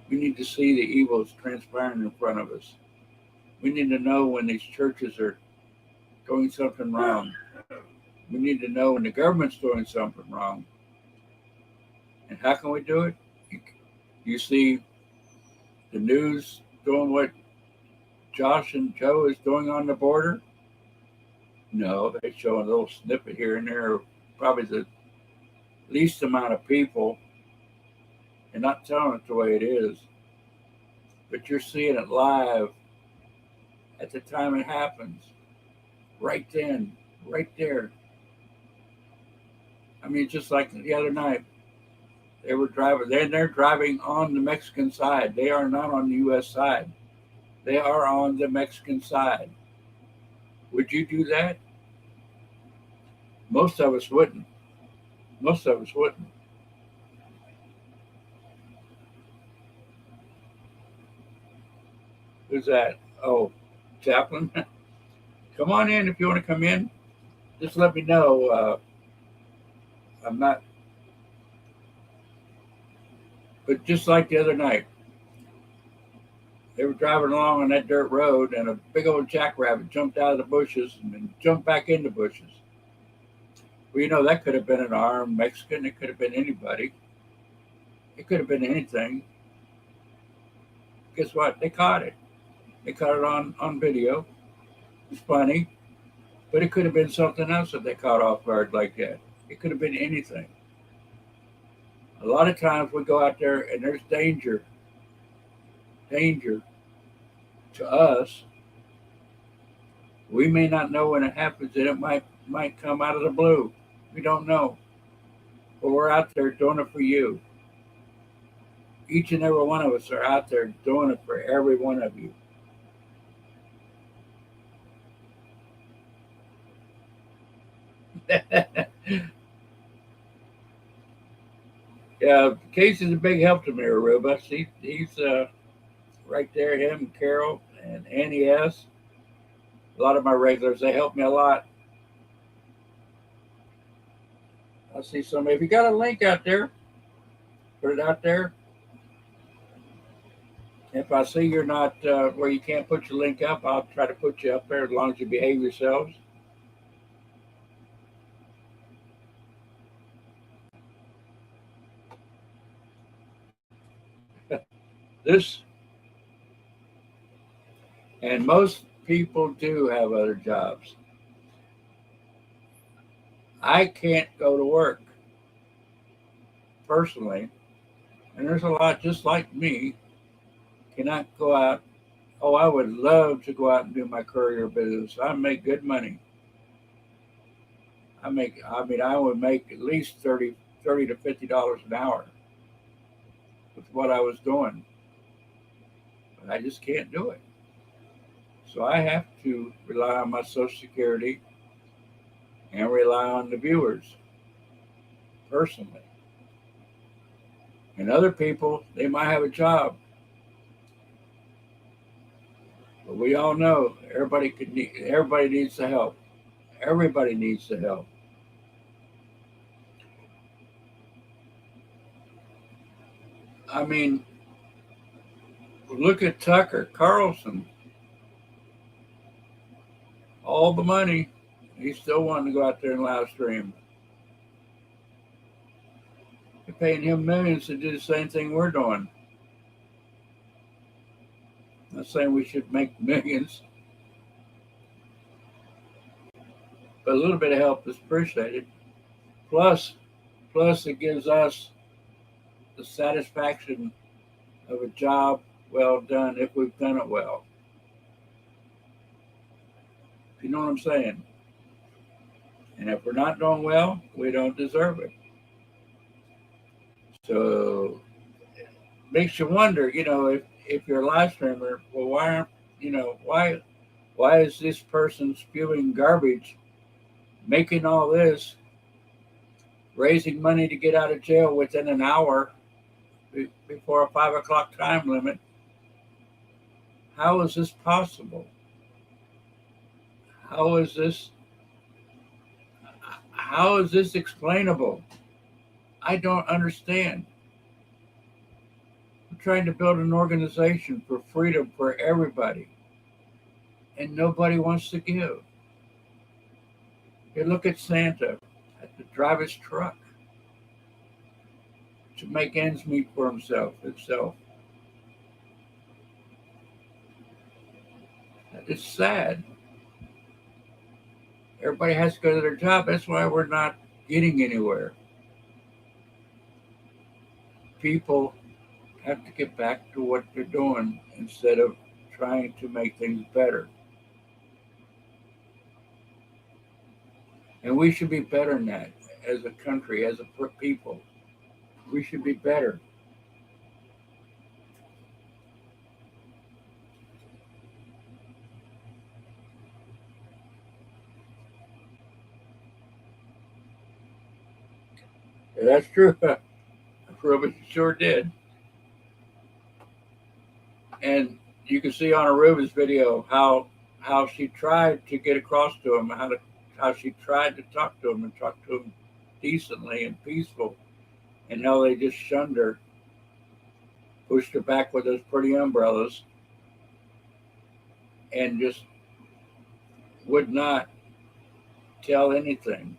We need to see the evils transpiring in front of us. We need to know when these churches are doing something wrong. We need to know when the government's doing something wrong. And how can we do it? You see the news doing what Josh and Joe is doing on the border? No, they show a little snippet here and there, probably the least amount of people, and not telling it the way it is. But you're seeing it live at the time it happens. Right then, right there. I mean, just like the other night, they were driving, they're driving on the Mexican side. They are not on the U.S. side. They are on the Mexican side. Would you do that? Most of us wouldn't. Most of us wouldn't. Who's that? Oh, Chaplain. Come on in if you want to come in. Just let me know. I'm not. But just like the other night, they were driving along on that dirt road, and a big old jackrabbit jumped out of the bushes and then jumped back in the bushes. Well, you know, that could have been an armed Mexican. It could have been anybody. It could have been anything. Guess what? They caught it. They caught it on video. It's funny. But it could have been something else that they caught off guard like that. It could have been anything. A lot of times we go out there and there's danger to us. We may not know when it happens, and it might come out of the blue. We don't know. but we're out there doing it for you. Each and every one of us are out there doing it for every one of you. Yeah, Casey's a big help to me, Aruba. He's right there. Him, Carol, and Annie S. A lot of my regulars, they help me a lot. I see some. If you got a link out there, put it out there. If I see you're not where you can't put your link up, I'll try to put you up there as long as you behave yourselves. This and most people do have other jobs. I can't go to work personally, and there's a lot just like me cannot go out. Oh, I would love to go out and do my courier business. I make good money. I would make at least 30 to $50 an hour with what I was doing, but I just can't do it. So I have to rely on my Social Security and rely on the viewers personally. And other people, they might have a job, but we all know everybody needs the help. Everybody needs the help. I mean, look at Tucker Carlson. All the money, he's still wanting to go out there and live stream. They're paying him millions to do the same thing we're doing. I'm not saying we should make millions, but a little bit of help is appreciated. Plus, plus it gives us the satisfaction of a job well done if we've done it well. If you know what I'm saying. And if we're not doing well, we don't deserve it. So it makes you wonder, if you're a live streamer, well, why aren't, why is this person spewing garbage, making all this, raising money to get out of jail within an hour before a 5 o'clock time limit? How is this possible? How is this how is this explainable? I don't understand. I'm trying to build an organization for freedom for everybody, and nobody wants to give. You look at Santa, had to drive his truck to make ends meet for himself. It's sad. Everybody has to go to their job. That's why we're not getting anywhere. People have to get back to what they're doing instead of trying to make things better. And we should be better than that as a country, as a people. We should be better. And that's true. Aruba sure did. And you can see on Aruba's video how she tried to get across to him, how she tried to talk to him and talk to him decently and peaceful, and how they just shunned her, pushed her back with those pretty umbrellas, and just would not tell anything.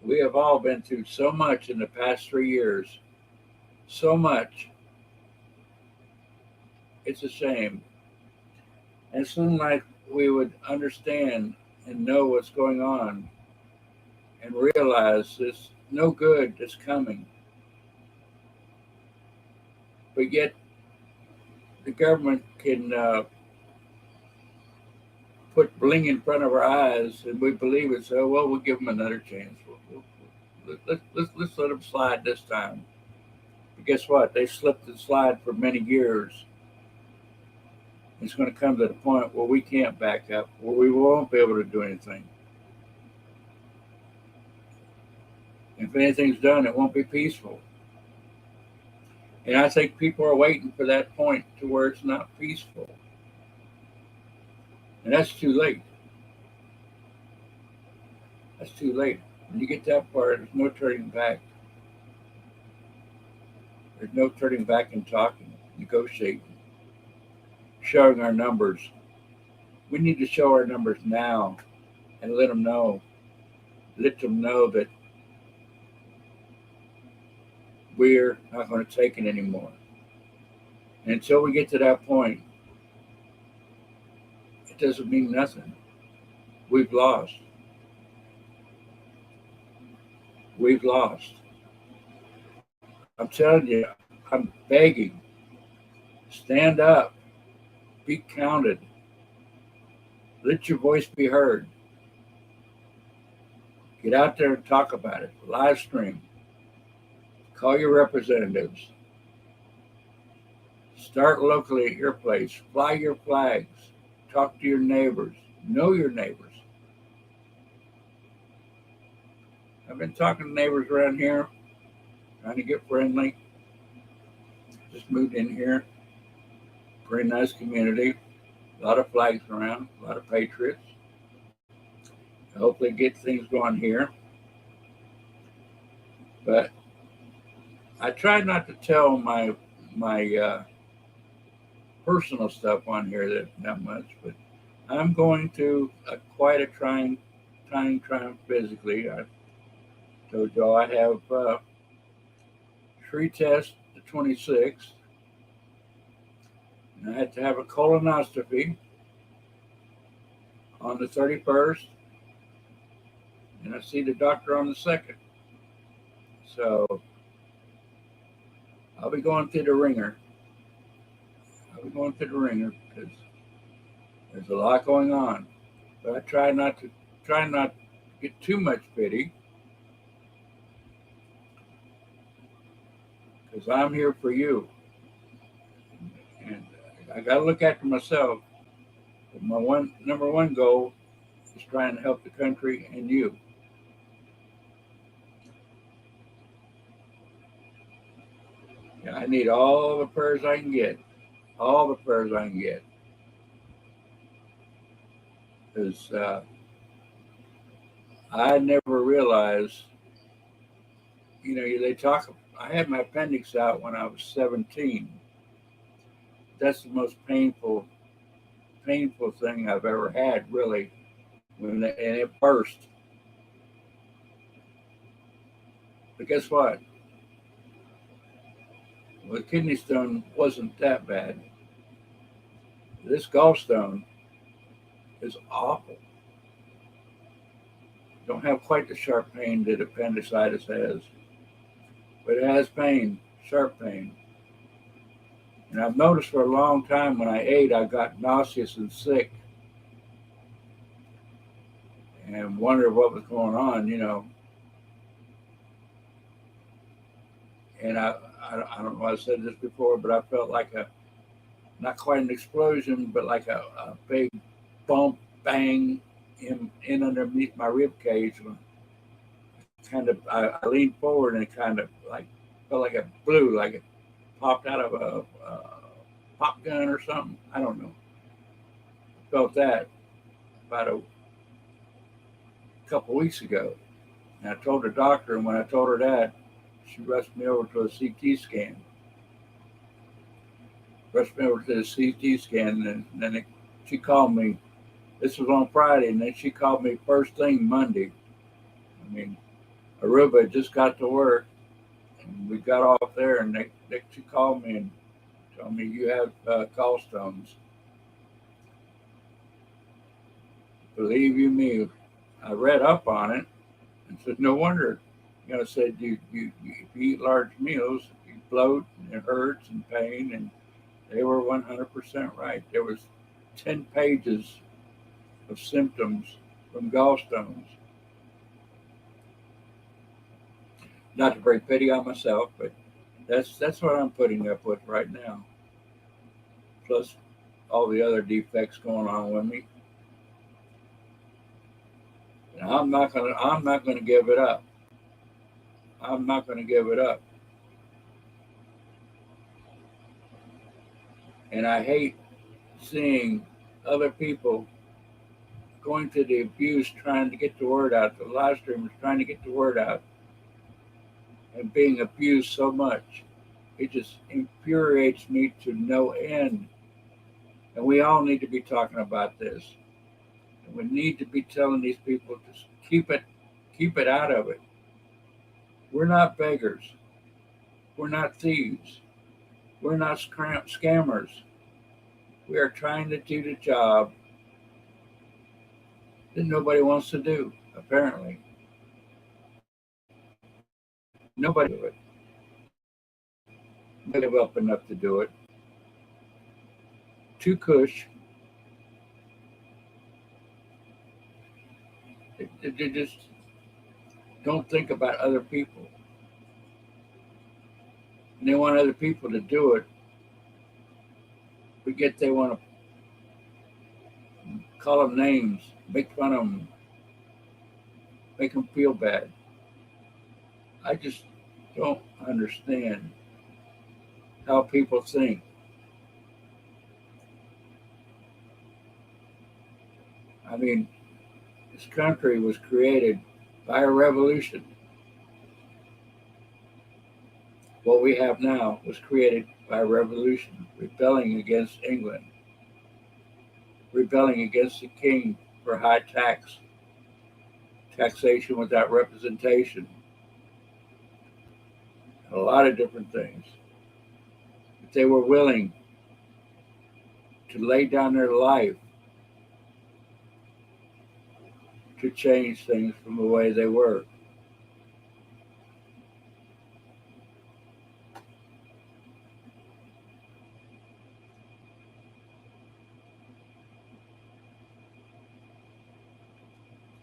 We have all been through so much in the past 3 years. So much. It's a shame. And soon like we would understand and know what's going on and realize there's no good that's coming. But yet the government can put bling in front of our eyes, and we believe it. So, well, we'll give them another chance. Let's let them slide this time. But guess what? They slipped and slide for many years. It's going to come to the point where we can't back up, where we won't be able to do anything. If anything's done, it won't be peaceful. And I think people are waiting for that point to where it's not peaceful. And that's too late. That's too late. When you get to that part, there's no turning back. There's no turning back in talking, negotiating, showing our numbers. We need to show our numbers now and let them know that we're not going to take it anymore. And until we get to that point, it doesn't mean nothing. We've lost. We've lost. I'm telling you, I'm begging. Stand up. Be counted. Let your voice be heard. Get out there and talk about it. Live stream. Call your representatives. Start locally at your place. Fly your flags. Talk to your neighbors. Know your neighbors. I've been talking to neighbors around here, trying to get friendly. Just moved in here. Pretty nice community. A lot of flags around, a lot of patriots. Hopefully get things going here. But I try not to tell my personal stuff on here that much, but I'm going to quite a trying time physically. I told y'all I have tree test the 26th, and I had to have a colonoscopy on the 31st, and I see the doctor on the 2nd. So I'll be going through the ringer. Because there's a lot going on. But I try not to get too much pity, because I'm here for you. And I got to look after myself. But my number one goal is trying to help the country and you. Yeah, I need all the prayers I can get. All the prayers I can get. Because I never realized, they talk. I had my appendix out when I was 17. That's the most painful thing I've ever had, really, and it burst. But guess what? Well, the kidney stone wasn't that bad. This gallstone is awful. Don't have quite the sharp pain that appendicitis has, but it has pain, sharp pain. And I've noticed for a long time when I ate, I got nauseous and sick, and wondered what was going on, And I don't know if I said this before, but I felt like not quite an explosion, but like a big bump, bang in underneath my rib cage. I leaned forward and it kind of like felt like it blew, like it popped out of a pop gun or something. I don't know. I felt that about a couple weeks ago. And I told the doctor, and when I told her that, she rushed me over to a CT scan. And then she called me. This was on Friday, and then she called me first thing Monday. I mean, Aruba just got to work, and we got off there, and she called me and told me, you have gallstones. Believe you me, I read up on it, And so no wonder, said if you eat large meals, you bloat and it hurts and pain. And they were 100% right. There was 10 pages of symptoms from gallstones. Not to bring pity on myself, but that's what I'm putting up with right now. Plus all the other defects going on with me. And I'm not gonna give it up. I'm not gonna give it up. And I hate seeing other people going to the abuse, trying to get the word out, the live streamers trying to get the word out, and being abused so much. It just infuriates me to no end. And we all need to be talking about this. And we need to be telling these people to keep it out of it. We're not beggars. We're not thieves. We're not scammers. We are trying to do the job that nobody wants to do, apparently. Nobody do it. They give up enough to do it. Too cush. They just don't think about other people. And they want other people to do it, but yet they want to call them names, make fun of them, make them feel bad. I just don't understand how people think. I mean, this country was created by a revolution. What we have now was created by a revolution, rebelling against England, rebelling against the king for high taxation without representation, a lot of different things. But they were willing to lay down their life to change things from the way they were.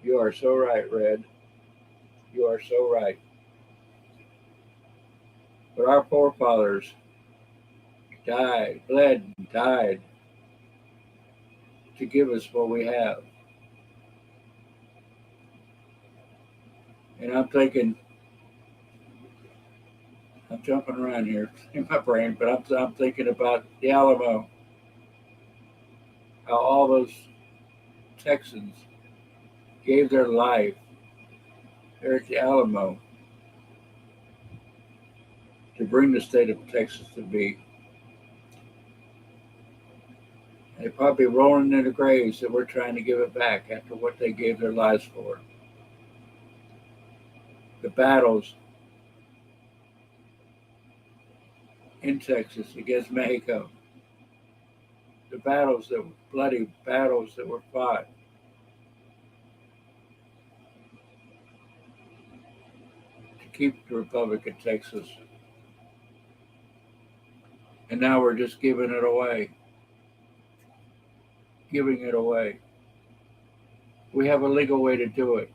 You are so right, Red. You are so right. But our forefathers bled, and died to give us what we have. And I'm thinking, I'm jumping around here in my brain, but I'm thinking about the Alamo, how all those Texans gave their life there at the Alamo to bring the state of Texas to be. And they're probably rolling in the graves that we're trying to give it back after what they gave their lives for. The battles in Texas against Mexico, the bloody battles that were fought. To keep the Republic of Texas. And now we're just giving it away. Giving it away. We have a legal way to do it.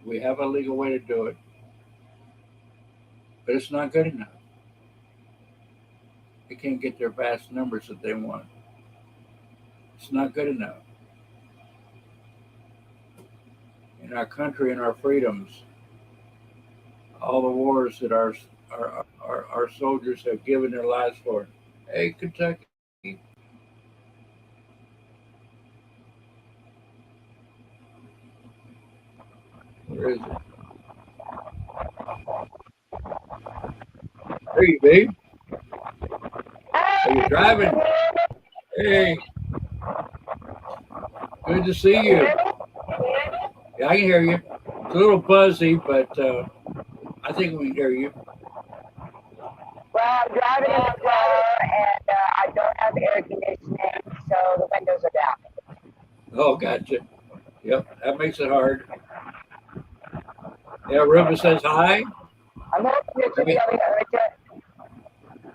We have a legal way to do it. But it's not good enough. They can't get their vast numbers that they want. It's not good enough. In our country and our freedoms, all the wars that our soldiers have given their lives for. Hey, Kentucky. Where is it? There you be. Are you driving? Hey. Good to see you. Yeah, I can hear you. It's a little buzzy, but I think we can hear you. Well, I'm driving in the car and I don't have air conditioning, so the windows are down. Oh, gotcha. Yep, that makes it hard. Yeah, Ruben says hi. I'm hoping it should be over here.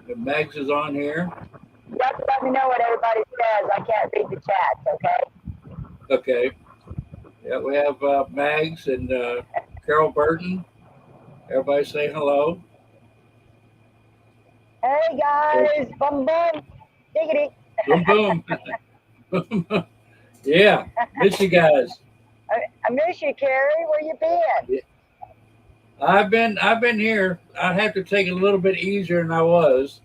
And Megs is on here. You have to let me know what everybody says. I can't read the chats, okay? Okay. Yeah, we have Mags and Carol Burton. Everybody say hello. Hey guys, bum bum, diggity. Boom, boom. Yeah, miss you guys. I miss you, Carrie. Where you been? Yeah. I've been here. I have to take it a little bit easier than I was.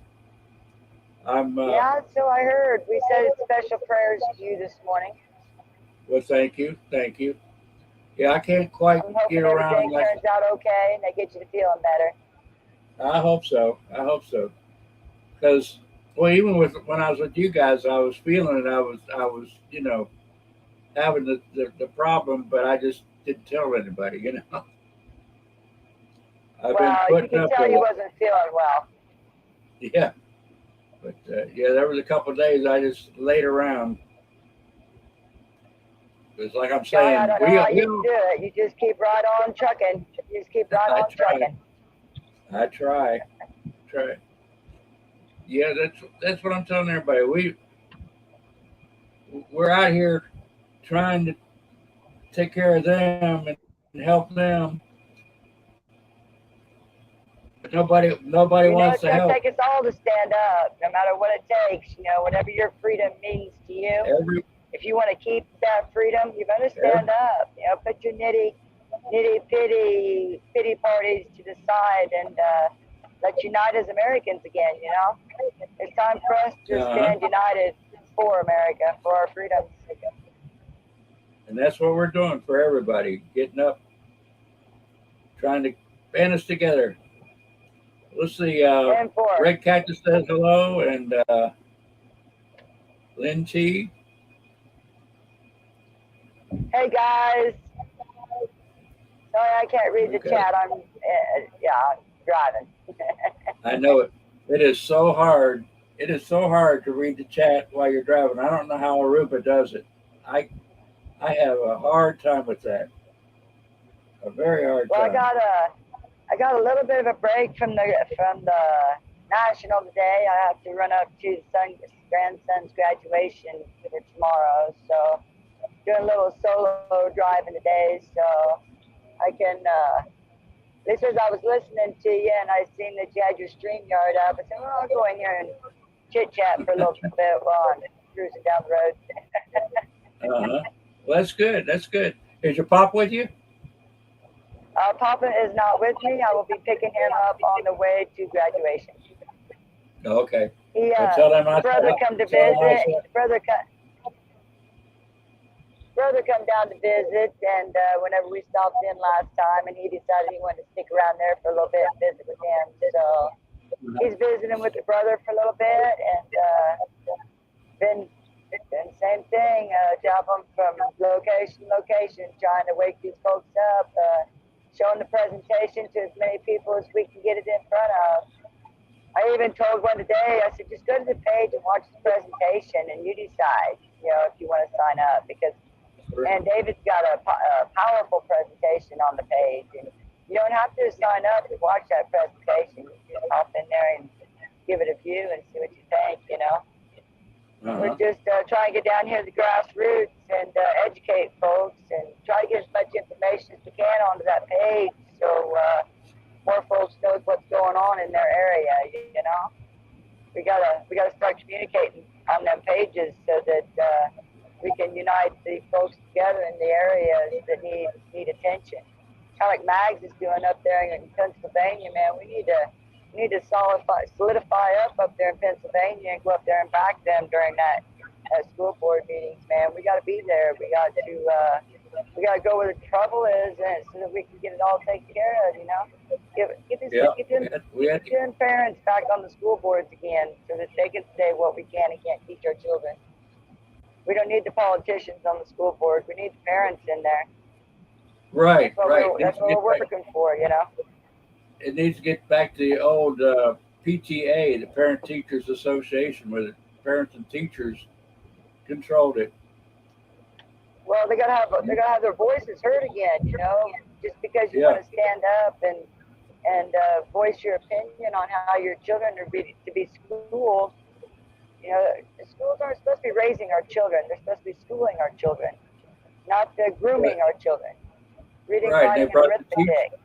I'm Yeah, so I heard. We said special prayers to you this morning. well, thank you, thank you. Yeah, I can't quite I'm get hoping around everything like turns out okay and they get you to feeling better. I hope so. I hope so. Because well, even with when I was with you guys, I was feeling it. I was having the problem, but I just didn't tell anybody. I've been Well, you putting could up tell with you it. wasn't feeling well. Yeah, but yeah, there was a couple of days I just laid around. It's like I'm John, I saying, don't know how you do it. You just keep right on trucking. You just keep right I on try, trucking. I try. Yeah, that's what I'm telling everybody. We're out here trying to take care of them and help them, but nobody You know, wants it's to going to help. take us all to stand up, no matter what it takes. You know, whatever your freedom means to you. Every If you want to keep that freedom, you better every stand up. You know, put your pity parties to the side and let's unite as Americans again. You know, it's time for us to uh, stand united for America, for our freedoms. and that's what we're doing for everybody. Getting up, trying to band us together. Let's see. And for Red Cactus says hello, and Lynn T. hey guys, sorry I can't read the Okay, chat. I'm driving. I know it. It is so hard. It is so hard to read the chat while you're driving. I don't know how Aruba does it. I I have a hard time with that. A very hard Well, time. I got a little bit of a break from the national today. I have to run up to grandson's graduation for tomorrow, so doing a little solo driving today. So I can. This was I was listening to you, and I seen that you had your StreamYard up. I said, well, I'll go in here and chit chat for a little bit while I'm cruising down the road. Uh-huh. Well, that's good. That's good. Is your pop with you? Papa is not with me. I will be picking him up on the way to graduation. Okay. He Well, tell them I brother come to tell them I visit. Brother come down to visit, and whenever we stopped in last time, and he decided he wanted to stick around there for a little bit and visit with him. So he's visiting with the brother for a little bit, and then same thing, drop them from location to location, trying to wake these folks up, showing the presentation to as many people as we can get it in front of. I even told one today, I said, just go to the page and watch the presentation and you decide, if you want to sign up, because man, David's got a powerful presentation on the page, and you don't have to sign up to watch that presentation. You just hop in there and give it a view and see what you think. We're just trying to get down here to the grassroots and educate folks and try to get as much information as we can onto that page so more folks knows what's going on in their area. We gotta start communicating on them pages so that we can unite the folks together in the areas that need attention. Kind of like Mags is doing up there in Pennsylvania, man. We need to solidify up there in Pennsylvania and go up there and back them during that school board meetings, man. We got to be there. We got to go where the trouble is, and so that we can get it all taken care of. Get them parents back on the school boards again, so that they can say what we can and can't teach our children. We don't need the politicians on the school board. We need the parents in there. Right, That's what we're working for. It needs to get back to the old PTA, the Parent Teachers Association, where the parents and teachers controlled it. Well, they gotta have their voices heard again. Just because because you want to stand up and voice your opinion on how your children are to be schooled. You know, the schools aren't supposed to be raising our children. They're supposed to be schooling our children, not grooming our children. Reading, writing, and arithmetic.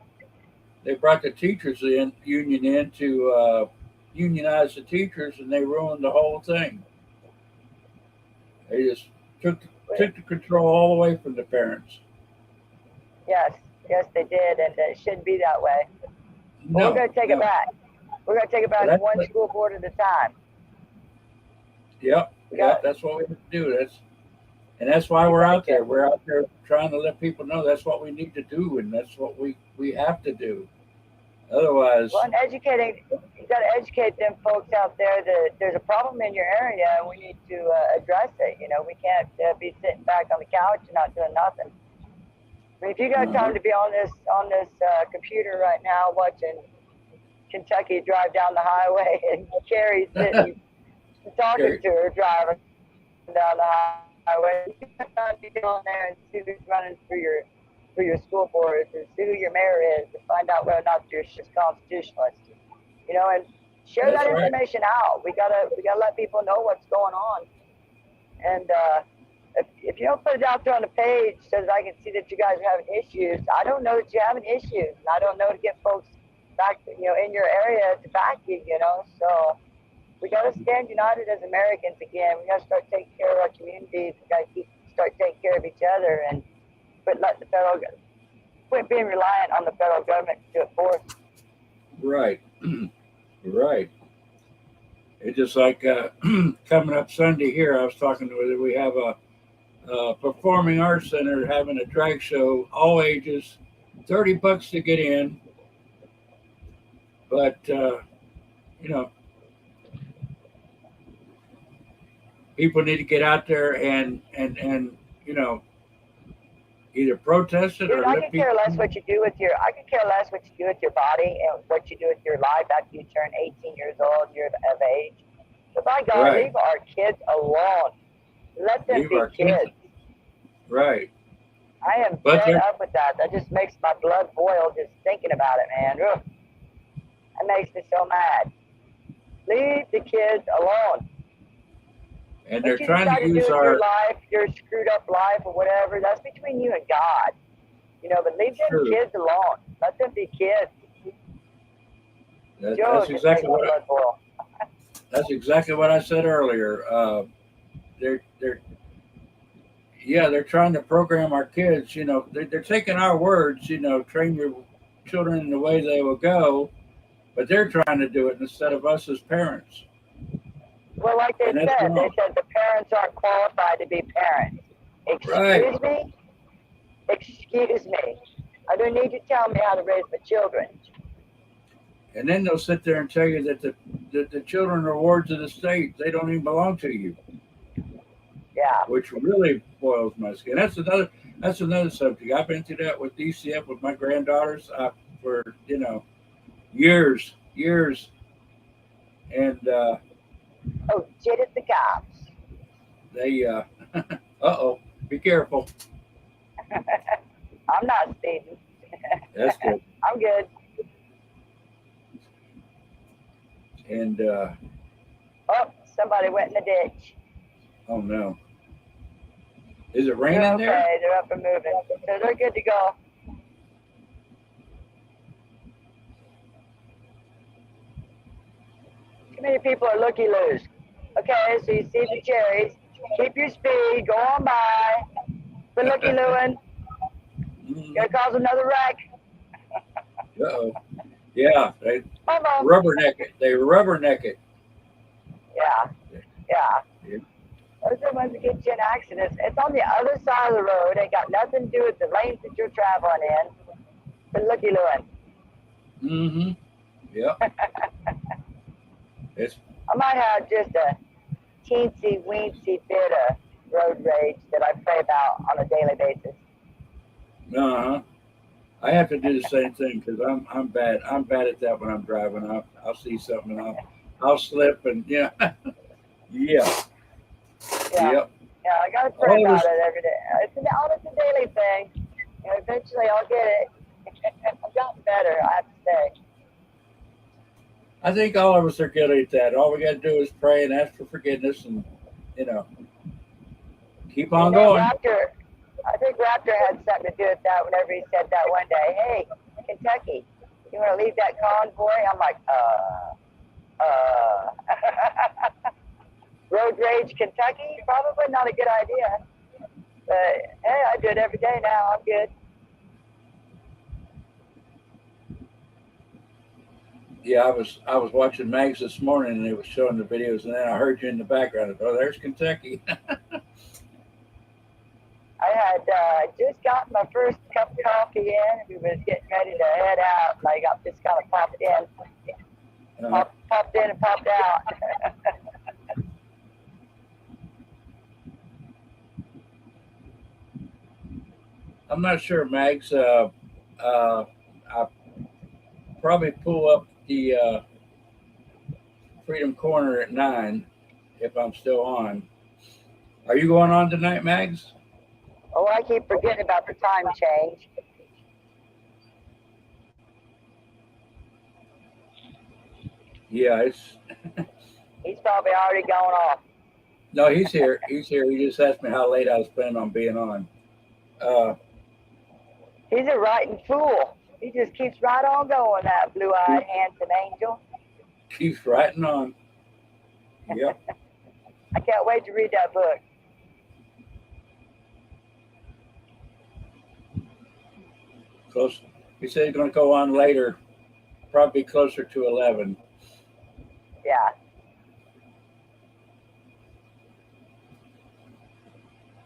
They brought the teachers union in to unionize the teachers, and they ruined the whole thing. They just took the control all the way from the parents. Yes, they did, and it shouldn't be that way. But we're going to take it back. We're going to take it back one school board at a time. Yep, that's what we have to do. That's why we're out there. We're out there trying to let people know that's what we need to do, and that's what we have to do. Otherwise, well, and educating, you got to educate them folks out there that there's a problem in your area, and we need to address it. You know, we can't be sitting back on the couch and not doing nothing. I mean, if you got time to be on this computer right now watching Kentucky drive down the highway and Carrie sitting talking to her driving down the highway, you got time to get on there and see who's running for your school boards and see who your mayor is and find out whether or not you're constitutionalist. You know, and share that information out. We gotta let people know what's going on. And if you don't put it out there on the page so that I can see that you guys are having issues, I don't know that you're having issues. And I don't know to get folks back, you know, in your area to back you, you know. So we got to stand united as Americans again. We got to start taking care of our communities. We got to start taking care of each other and quit being reliant on the federal government to do it for us. Right. Right. It's just like coming up Sunday here, I was talking to we have a performing arts center having a drag show, all ages, $30 to get in. But, you know, people need to get out there and you know, either protest it or I could care less what you do with your body and what you do with your life after you turn 18 years old, you're of age. But by God, leave our kids alone. Let them be kids. Right. I am fed up with that. That just makes my blood boil just thinking about it, man. Ugh. That makes me so mad. Leave the kids alone. And they're trying to use your life, your screwed up life or whatever. That's between you and God. You know, but leave them kids alone. Let them be kids. That's exactly what I said earlier. They're trying to program our kids. You know, they're taking our words. You know, train your children in the way they will go, but they're trying to do it instead of us as parents. Well, like they said the parents aren't qualified to be parents. Excuse me? Excuse me. I don't need you to tell me how to raise my children. And then they'll sit there and tell you that the children are wards of the state. They don't even belong to you. Yeah. Which really boils my skin. That's another subject. I've been through that with DCF with my granddaughters for, you know, years. And oh, shit at the cops. They be careful. I'm not speeding. That's good. I'm good. And somebody went in the ditch. Oh no. Is it raining there? Okay, they're up and moving. So they're good to go. Too many people are looky-loos. Okay, so you see the cherries. Keep your speed. Go on by. Quit looky-looing. Gonna cause another wreck. Uh-oh. Yeah, they rubberneck it. Yeah. Those are the ones that get you in accidents. It's on the other side of the road. It got nothing to do with the lanes that you're traveling in. But looky-looing. Mm-hmm. Yep. I might have just a teensy-weensy bit of road rage that I pray about on a daily basis. Uh-huh. I have to do the same thing because I'm bad. I'm bad at that when I'm driving. I'll see something and I'll slip and yeah. Yeah, I gotta pray about it every day. It's a daily thing. You know, eventually I'll get it. better, I have to say. I think all of us are good at that. All we got to do is pray and ask for forgiveness, and you know, keep on going. I think Raptor had something to do with that whenever he said that one day. Hey, Kentucky, you want to leave that convoy? I'm like, Road rage, Kentucky? Probably not a good idea. But hey, I do it every day now. I'm good. Yeah, I was watching Mags this morning, and it was showing the videos, and then I heard you in the background. Oh, there's Kentucky. I had just gotten my first cup of coffee in, and we was getting ready to head out. And I got just kind of popped in, popped in and popped out. I'm not sure, Mags. I'll probably pull up the Freedom Corner at 9 if I'm still on. Are you going on tonight, Mags? Oh, I keep forgetting about the time change. Yeah, it's. He's probably already gone off. No, he's here. He's here. He just asked me how late I was planning on being on. He's a writing fool. He just keeps right on going, that blue-eyed, handsome angel. Keeps writing on. Yep. I can't wait to read that book. Close. He said he's going to go on later, probably closer to 11. Yeah.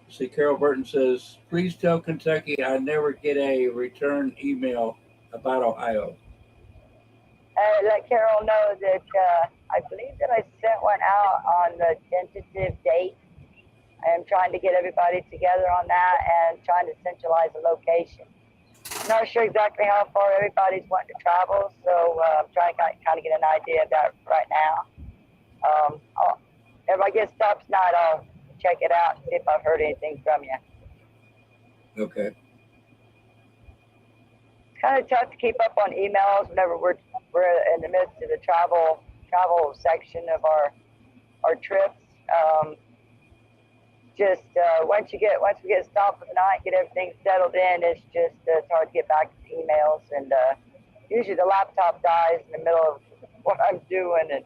See, Carol Burton says, please tell Kentucky I never get a return email about Ohio. Let Carol know that I believe that I sent one out on the tentative date. I am trying to get everybody together on that and trying to centralize a location. I'm not sure exactly how far everybody's wanting to travel, so I'm trying to kind of get an idea of that right now. If I get stops tonight, I'll check it out and see if I've heard anything from you. Okay. It's kind of tough to keep up on emails whenever we're in the midst of the travel section of our trips. Once we get stopped for the night, get everything settled in, it's hard to get back to emails, and usually the laptop dies in the middle of what I'm doing, and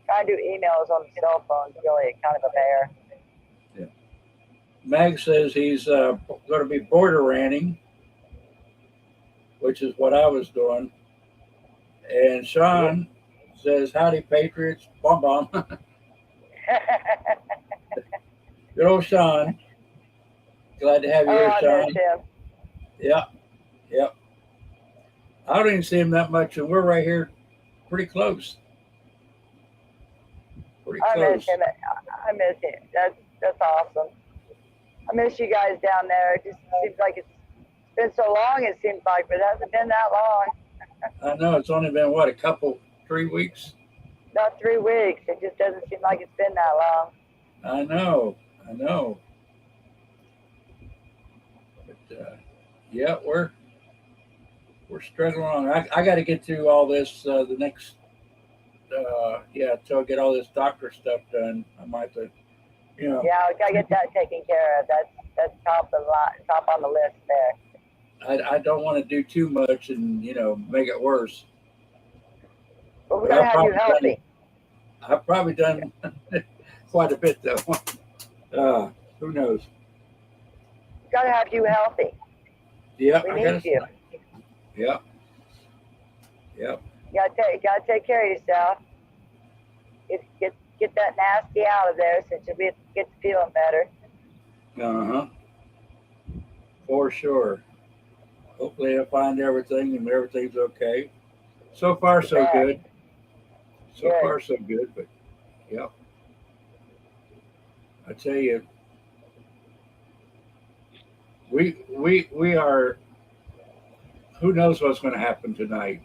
trying to do emails on the cell phone is really kind of a bear. Yeah. Mag says he's going to be border ranting, which is what I was doing. And Sean says, howdy, Patriots. Bomb bomb. Good old Sean. Glad to have you here, Sean. Yep. I don't even see him that much, and we're right here pretty close. I miss him. That's awesome. I miss you guys down there. It just seems like it's been so long, it seems like, but it hasn't been that long. I know. It's only been, 3 weeks? Not 3 weeks. It just doesn't seem like it's been that long. I know. But, yeah, we're struggling along. I got to get through all this the next, until I get all this doctor stuff done. I might have to, Yeah, we got to get that taken care of. That's top on the list there. I don't want to do too much and, make it worse. But we got to have you healthy. I've probably done quite a bit, though. Who knows? Got to have you healthy. Yeah, we need you. Yep. You gotta take care of yourself. Get that nasty out of there since you'll get to feeling better. For sure. Hopefully I'll find everything and everything's okay. So far so good. Far so good, but yep. I tell you, we are, who knows what's going to happen tonight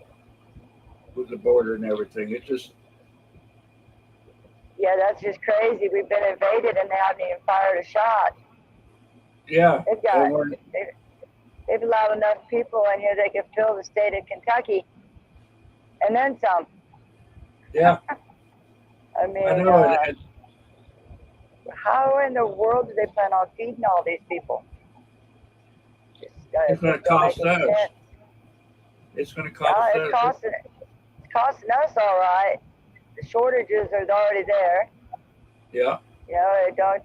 with the border and everything. It just, that's just crazy. We've been invaded and they haven't even fired a shot. Yeah. They've They've allowed enough people in here they could fill the state of Kentucky, and then some. Yeah, I mean, I know. how in the world do they plan on feeding all these people? It's going to Just don't make cost any us. sense. It's going to cost Yeah, us. it's costing us all right. The shortages are already there. Yeah. You know, it don't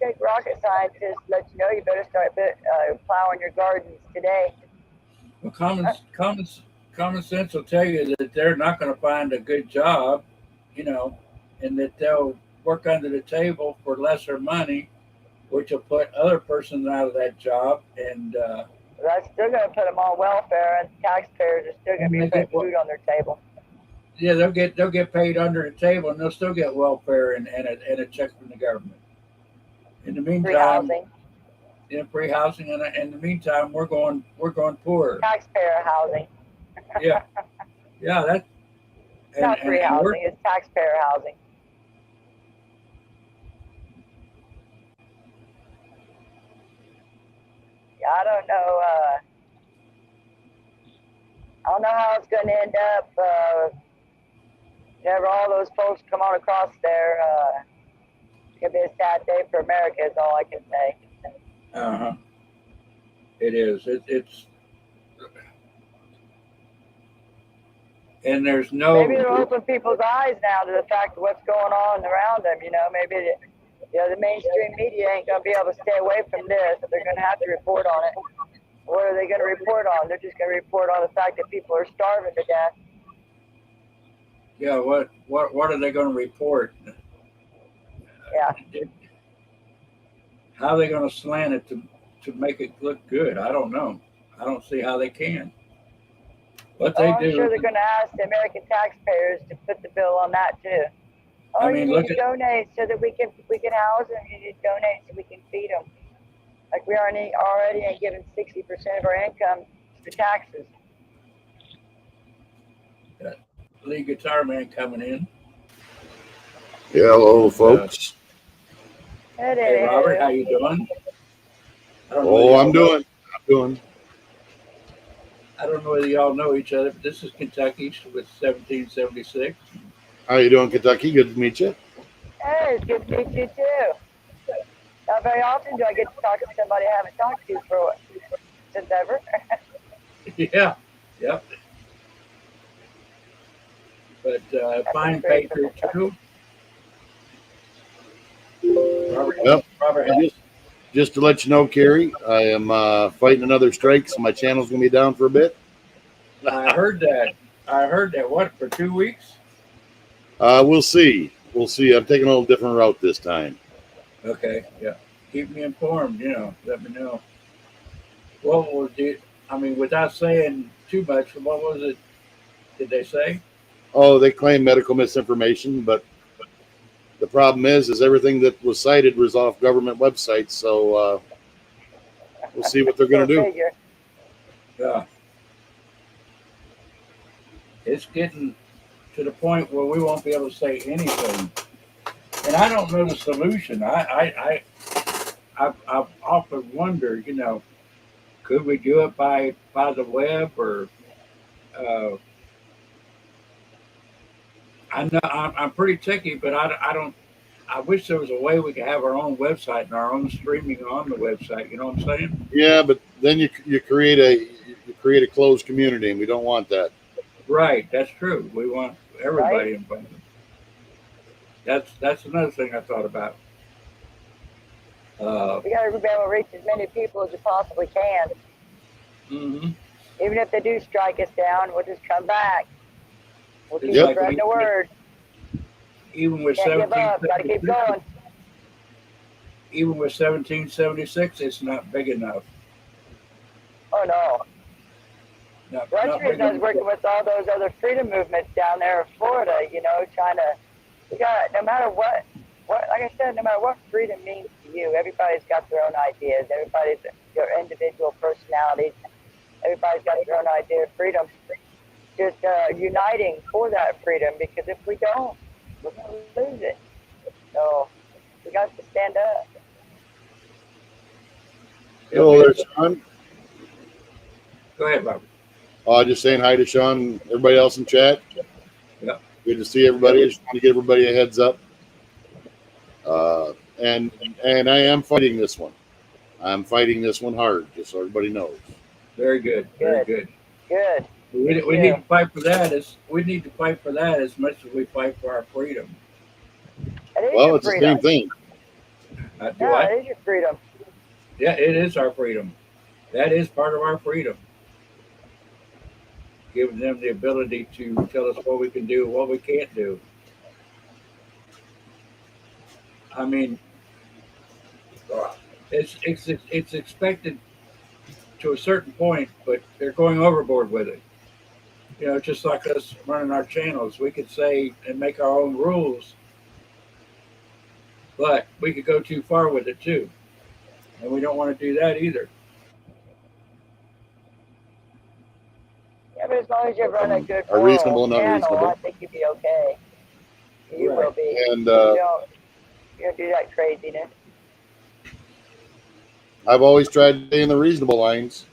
take rocket scientists to let you know you better start plowing your gardens today. Well, common sense will tell you that they're not going to find a good job, you know, and that they'll work under the table for lesser money, which will put other persons out of that job. And That's still going to put them on welfare, and taxpayers are still going to be putting food on their table. Yeah, they'll get paid under the table, and they'll still get welfare and a check from the government. In the meantime, free housing. Yeah, free housing, and in the meantime, we're going poorer. Taxpayer housing. Yeah, that. Not free housing; it's taxpayer housing. Yeah, I don't know. I don't know how it's going to end up. Whenever all those folks come on across there, it's going to be a sad day for America. Is all I can say. It is. It's. And there's no. Maybe it'll open people's eyes now to the fact of what's going on around them. You know, maybe the mainstream media ain't going to be able to stay away from this. They're going to have to report on it. What are they going to report on? They're just going to report on the fact that people are starving to death. Yeah, what are they going to report? Yeah. How are they going to slant it to make it look good? I don't know. I don't see how they can. What they I'm do. sure they're going to ask the American taxpayers to put the bill on that too. Oh, you need to donate so that we can house them. You need to donate so we can feed them. Like we already ain't giving 60% of our income to taxes. Got lead guitar man coming in. Yeah, hello, folks. Hey, Robert, how you doing? I'm doing. I don't know whether y'all know each other, but this is Kentucky with 1776. How you doing, Kentucky? Good to meet you. Hey, it's good to meet you too. Not very often do I get to talk to somebody I haven't talked to since ever. Yeah, yep. But fine patriot too. Robert, just to let you know, Carrie, I am fighting another strike, so my channel's going to be down for a bit. I heard that. What, for 2 weeks? We'll see. I'm taking a little different route this time. Okay, yeah. Keep me informed, let me know. What was it? I mean, without saying too much, what was it? Did they say? Oh, they claim medical misinformation, but the problem is everything that was cited was off government websites. So we'll see what they're going to do. Yeah. It's getting to the point where we won't be able to say anything. And I don't know the solution. I've often wondered, could we do it by the web or I know I'm pretty techy, but I don't. I wish there was a way we could have our own website and our own streaming on the website. You know what I'm saying? Yeah, but then you create a closed community, and we don't want that. Right, that's true. We want everybody involved. That's another thing I thought about. You got to be able to reach as many people as you possibly can. Mm-hmm. Even if they do strike us down, we'll just come back. We'll keep spreading the word. Even with Can't give up. Got to keep going. Even with 1776, it's not big enough. Oh no. That's the reason I was working with all those other freedom movements down there in Florida. Trying to. We got no matter what. Like I said, no matter what freedom means to you, everybody's got their own ideas. Everybody's their individual personalities. Everybody's got their own idea of freedom. Just uniting for that freedom, because if we don't, we're going to lose it. So we got to stand up. Hello there, Sean. Go ahead, Robert. Just saying hi to Sean and everybody else in chat. Yeah. Good to see everybody. I just want to give everybody a heads up. And I am fighting this one. I'm fighting this one hard, just so everybody knows. Very good. Very good. Good. We need to fight for that as much as we fight for our freedom. Well, it's the same thing. Yeah, it is your freedom. Yeah, it is our freedom. That is part of our freedom. Giving them the ability to tell us what we can do and what we can't do. I mean, it's expected to a certain point, but they're going overboard with it. You know, just like us running our channels, we could say and make our own rules, but we could go too far with it too, and we don't want to do that either. Yeah, but as long as you run a good reasonable and channel, unreasonable. I think you'll be okay. You will be. And you don't do that craziness. I've always tried to stay in the reasonable lines.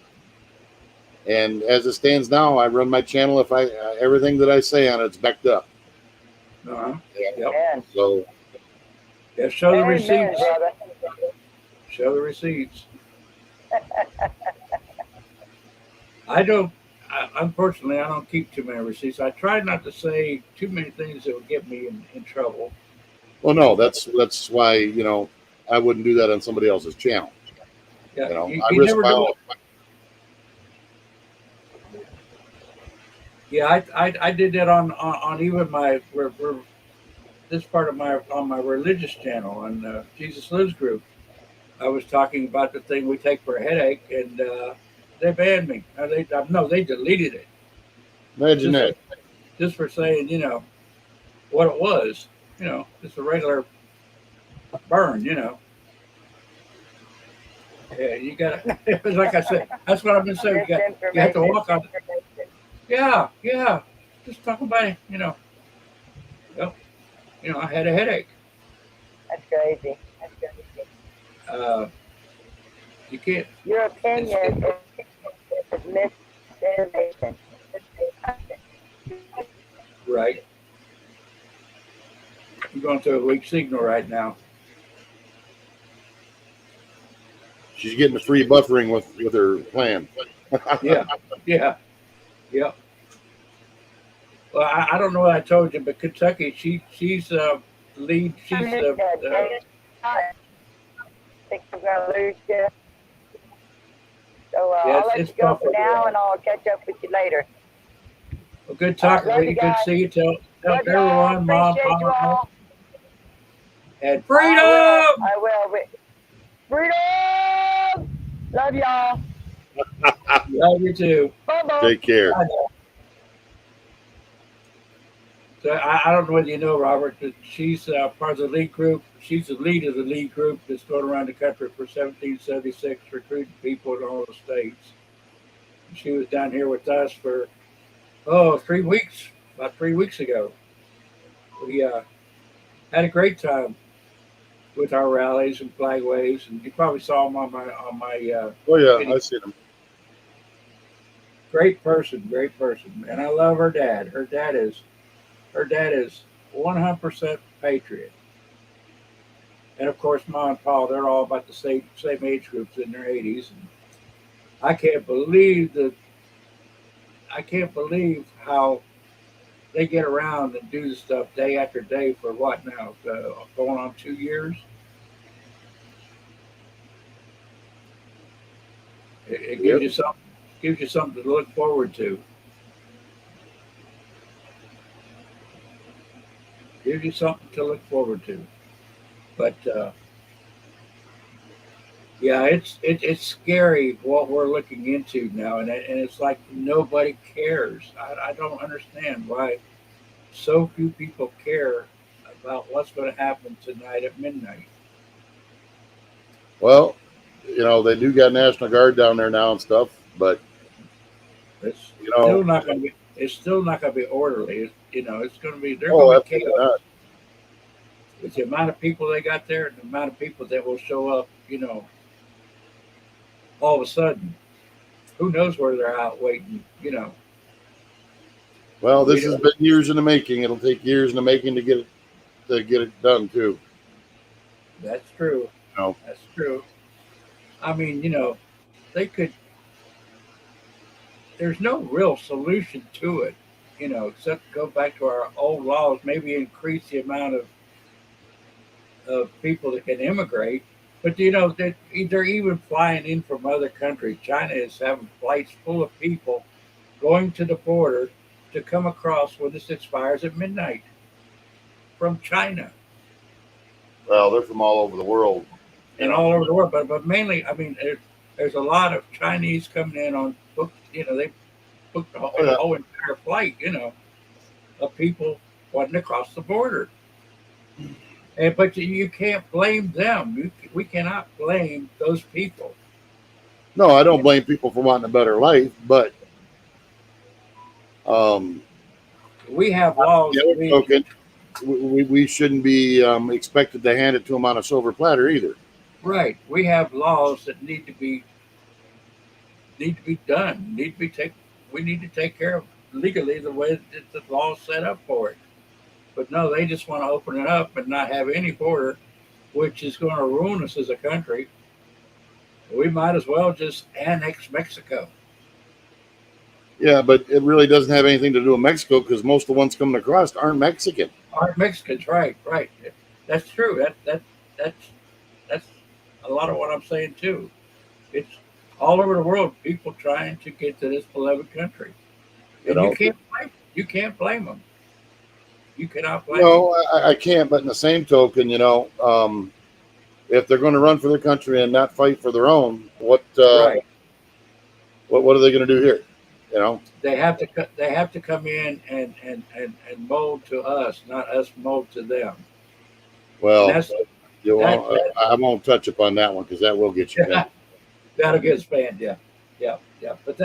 And as it stands now, I run my channel. If everything that I say on it's backed up. Uh-huh. Yep. So yeah, show the receipts. Brother. Show the receipts. Unfortunately, I don't keep too many receipts. I try not to say too many things that would get me in trouble. Well, no, that's why I wouldn't do that on somebody else's channel. Yeah, I risk my own. Yeah, I did that on even my this part of my religious channel on Jesus Lives group. I was talking about the thing we take for a headache, and they banned me. They deleted it. Imagine that. Just for saying, what it was. Just a regular burn. Yeah, you got to. Like I said, that's what I've been saying. You have to walk on. Yeah. Just talk about it. I had a headache. That's crazy. You can't. Your opinion is misinformation. Right. I'm going through a weak signal right now. She's getting a free buffering with her plan. Yeah. Well, I don't know what I told you, but Kentucky, she's lead. She's I think I'm gonna lose you. So I'll let you go for now, and I'll catch up with you later. Well, good talking with you. Good to see you. Tell everyone, Mom, Pop, and freedom. I will. Freedom. Love y'all. Love you too. Bye-bye. Take care. So I don't know whether you know, Robert, that she's part of the lead group. She's the lead of the lead group that's going around the country for 1776, recruiting people in all the states. She was down here with us for 3 weeks, about 3 weeks ago. We had a great time with our rallies and flag waves, and you probably saw them on my. Oh yeah, I see them. Great person, and I love her dad. Her dad is 100% patriot. And of course, Mom and Paul, they're all about the same age groups in their 80s. And I can't believe how they get around and do the stuff day after day for what now? Going on 2 years. It gives you something to look forward to. Gives you something to look forward to. But yeah, it's scary what we're looking into now, and it's like nobody cares. I don't understand why so few people care about what's going to happen tonight at midnight. Well, they do got National Guard down there now and stuff, but it's still not going to be orderly. It's going to be they're going to be chaos. With the amount of people they got there and the amount of people that will show up, all of a sudden, who knows where they're out waiting, you know. Well, We this has been years in the making. It'll take years in the making to get it done too. That's true. No. That's true. I mean, you know, they could. There's no real solution to it, you know, except go back to our old laws. Maybe increase the amount of people that can immigrate. But you know, they're even flying in from other countries. China is having flights full of people going to the border to come across when this expires at midnight from China Well, they're from all over the world. and all over the world. But mainly, I mean, there's a lot of Chinese coming in on book. You know, they booked the whole entire flight. You know, of people wanting to cross the border. And but you can't blame them. We cannot blame those people. No, I don't blame people for wanting a better life, but We have laws. the other token, we shouldn't be expected to hand it to them on a silver platter either. Right. We have laws that need to be done. We need to take care of legally the way that the law's set up for it. But no, they just want to open it up and not have any border, which is going to ruin us as a country. We might as well just annex Mexico. Yeah, but it really doesn't have anything to do with Mexico because most of the ones coming across aren't Mexican. Aren't Mexicans, right? That's true. That's a lot of what I'm saying too. It's all over the world, people trying to get to this beloved country, and you can't blame them. You cannot blame them. No, I can't. But in the same token, you know, if they're going to run for their country and not fight for their own, what are they going to do here? You know, They have to come in and mold to us, not us mold to them. well, And I won't touch upon that one because that will get you. that'll get spanned. Yeah. But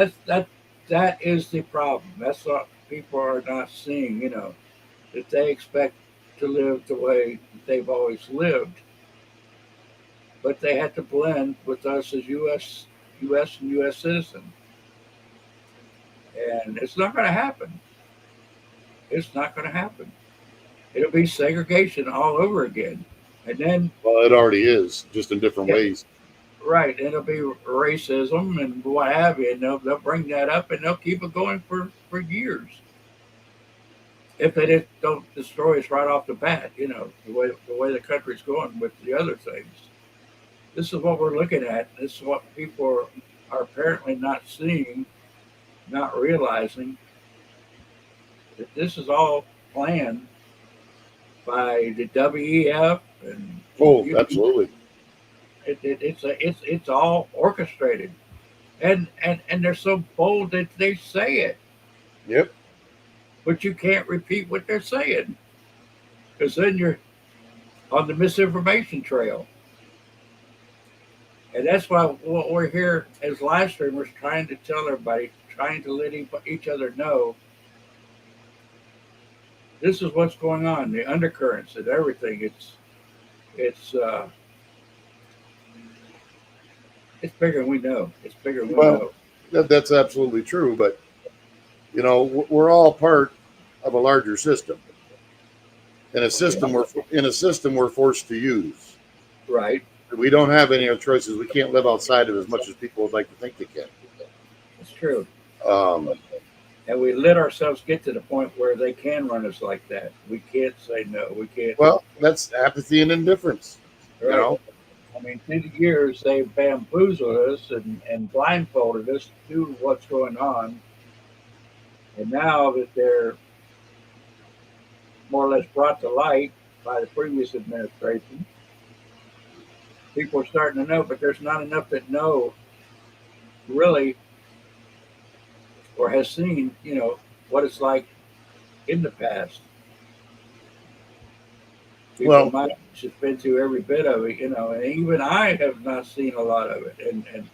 that is the problem. That's what people are not seeing. You know, that they expect to live the way that they've always lived, but they have to blend with us as U.S. and U.S. citizens. And it's not going to happen. It's not going to happen. It'll be segregation all over again. And then, Well, it already is, just in different ways. right, it'll be racism and what have you. And they'll bring that up and they'll keep it going for years. If they don't destroy us right off the bat, you know, the way the country's going with the other things. This is what we're looking at. This is what people are apparently not seeing, not realizing that this is all planned by the WEF and Absolutely. it's all orchestrated, and they're so bold that they say it, Yep. but you can't repeat what they're saying because then you're on the misinformation trail. And that's why what we're here as live streamers trying to tell everybody, trying to let each other know this is what's going on, the undercurrents and everything. It's bigger than we know. It's bigger than we know. That's absolutely true. But you know, we're all part of a larger system. In a system we're forced to use. Right. We don't have any other choices. We can't live outside of it as much as people would like to think they can. It's true. Um, And we let ourselves get to the point where they can run us like that. We can't say no. We can't. well, that's apathy and indifference. Right. You know, I mean, through the years, they've bamboozled us and blindfolded us to what's going on. And now that they're more or less brought to light by the previous administration, people are starting to know, but there's not enough that know really or has seen, you know, what it's like in the past. People might have been through every bit of it, you know, and even I have not seen a lot of it and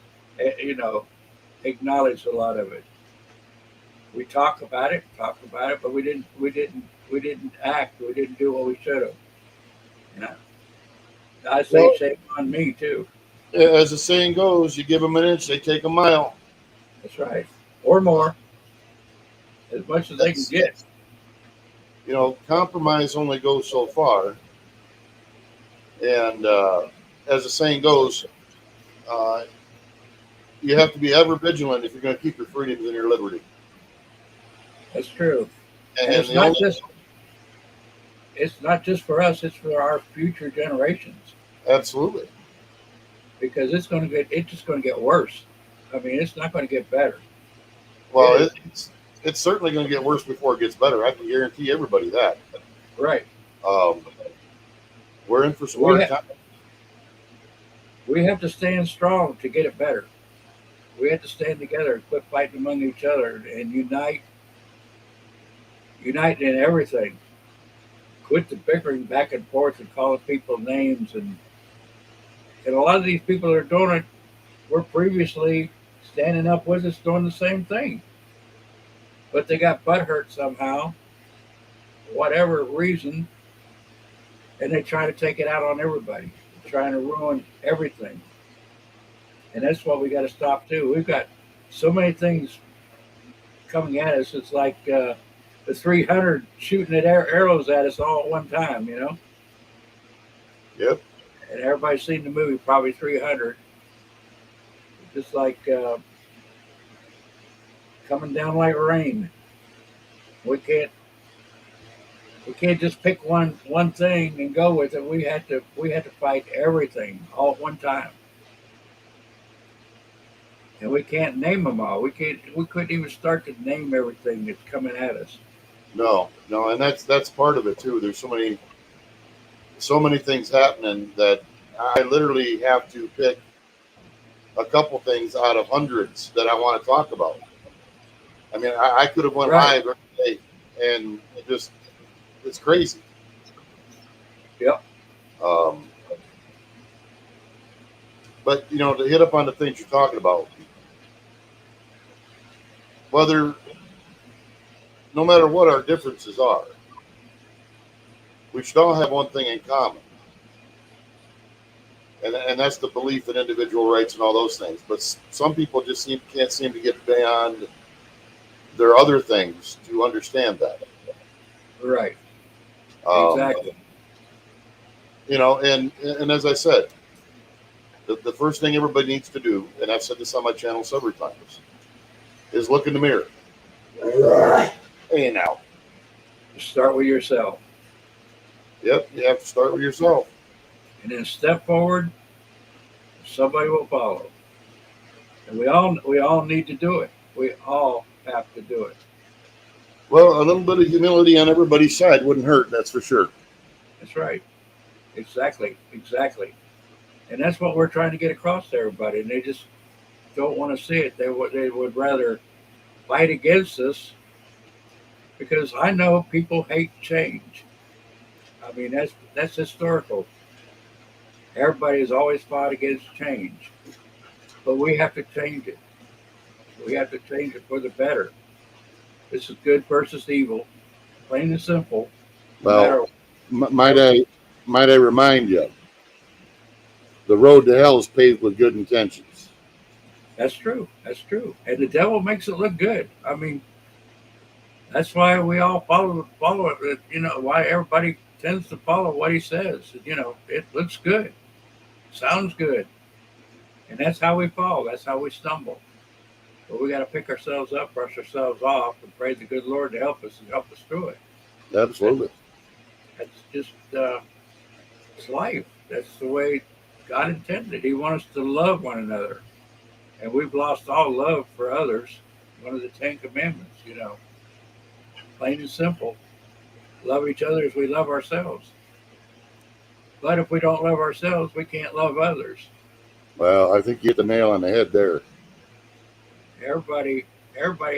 you know, acknowledged a lot of it. We talk about it, but we didn't act. We didn't do what we should have. You know, I say shame on me too. As the saying goes, you give them an inch, they take a mile. That's right. Or more. As much as they can get. Compromise only goes so far. And as the saying goes, you have to be ever vigilant if you're going to keep your freedoms and your liberty. That's true. And And it's not just for us, it's for our future generations. absolutely. Because it's just going to get worse. I mean, it's not going to get better. Well, it's certainly going to get worse before it gets better. I can guarantee everybody that. Right. We're in for some hard times. We have to stand strong to get it better. We have to stand together and quit fighting among each other and unite in everything. Quit the bickering back and forth and calling people names, and a lot of these people that are doing it were previously standing up with us doing the same thing. But they got butthurt somehow, whatever reason, and they try to take it out on everybody, trying to ruin everything. And that's what we got to stop too. We've got so many things coming at us. It's like the 300 shooting at arrows at us all at one time, Yep. And everybody's seen the movie, probably 300. Just like coming down like rain. We can't just pick one thing and go with it. We had to fight everything all at one time. And we can't name them all. We couldn't even start to name everything that's coming at us. No, and that's part of it too. There's so many things happening that I literally have to pick a couple things out of hundreds that I want to talk about. I mean, I could have went Right. live every day, and it's crazy. Yep. But to hit up on the things you're talking about, no matter what our differences are, we should all have one thing in common. And that's the belief in individual rights and all those things. But some people just can't seem to get beyond their other things to understand that. Right. Exactly. And as I said, the first thing everybody needs to do, and I've said this on my channel several times, is look in the mirror. Hey, now. Start with yourself. Yep, you have to start with yourself. And then step forward, somebody will follow. And we all need to do it. We all have to do it. Well, a little bit of humility on everybody's side wouldn't hurt, that's for sure. That's right. Exactly. And that's what we're trying to get across to everybody. And they just don't want to see it. They would rather fight against us, because I know people hate change. I mean, that's historical. Everybody has always fought against change. But we have to change it. We have to change it for the better. This is good versus evil, plain and simple. Well, might I remind you, the road to hell is paved with good intentions. That's true. And the devil makes it look good. I mean, that's why we all follow it. Why everybody tends to follow what he says. It looks good, sounds good, and that's how we fall. That's how we stumble. But we got to pick ourselves up, brush ourselves off, and pray the good Lord to help us through it. Absolutely. That's just it's life. That's the way God intended. He wants us to love one another, and we've lost all love for others. One of the 10 Commandments, plain and simple. Love each other as we love ourselves. But if we don't love ourselves, we can't love others. Well, I think you hit the nail on the head there. Everybody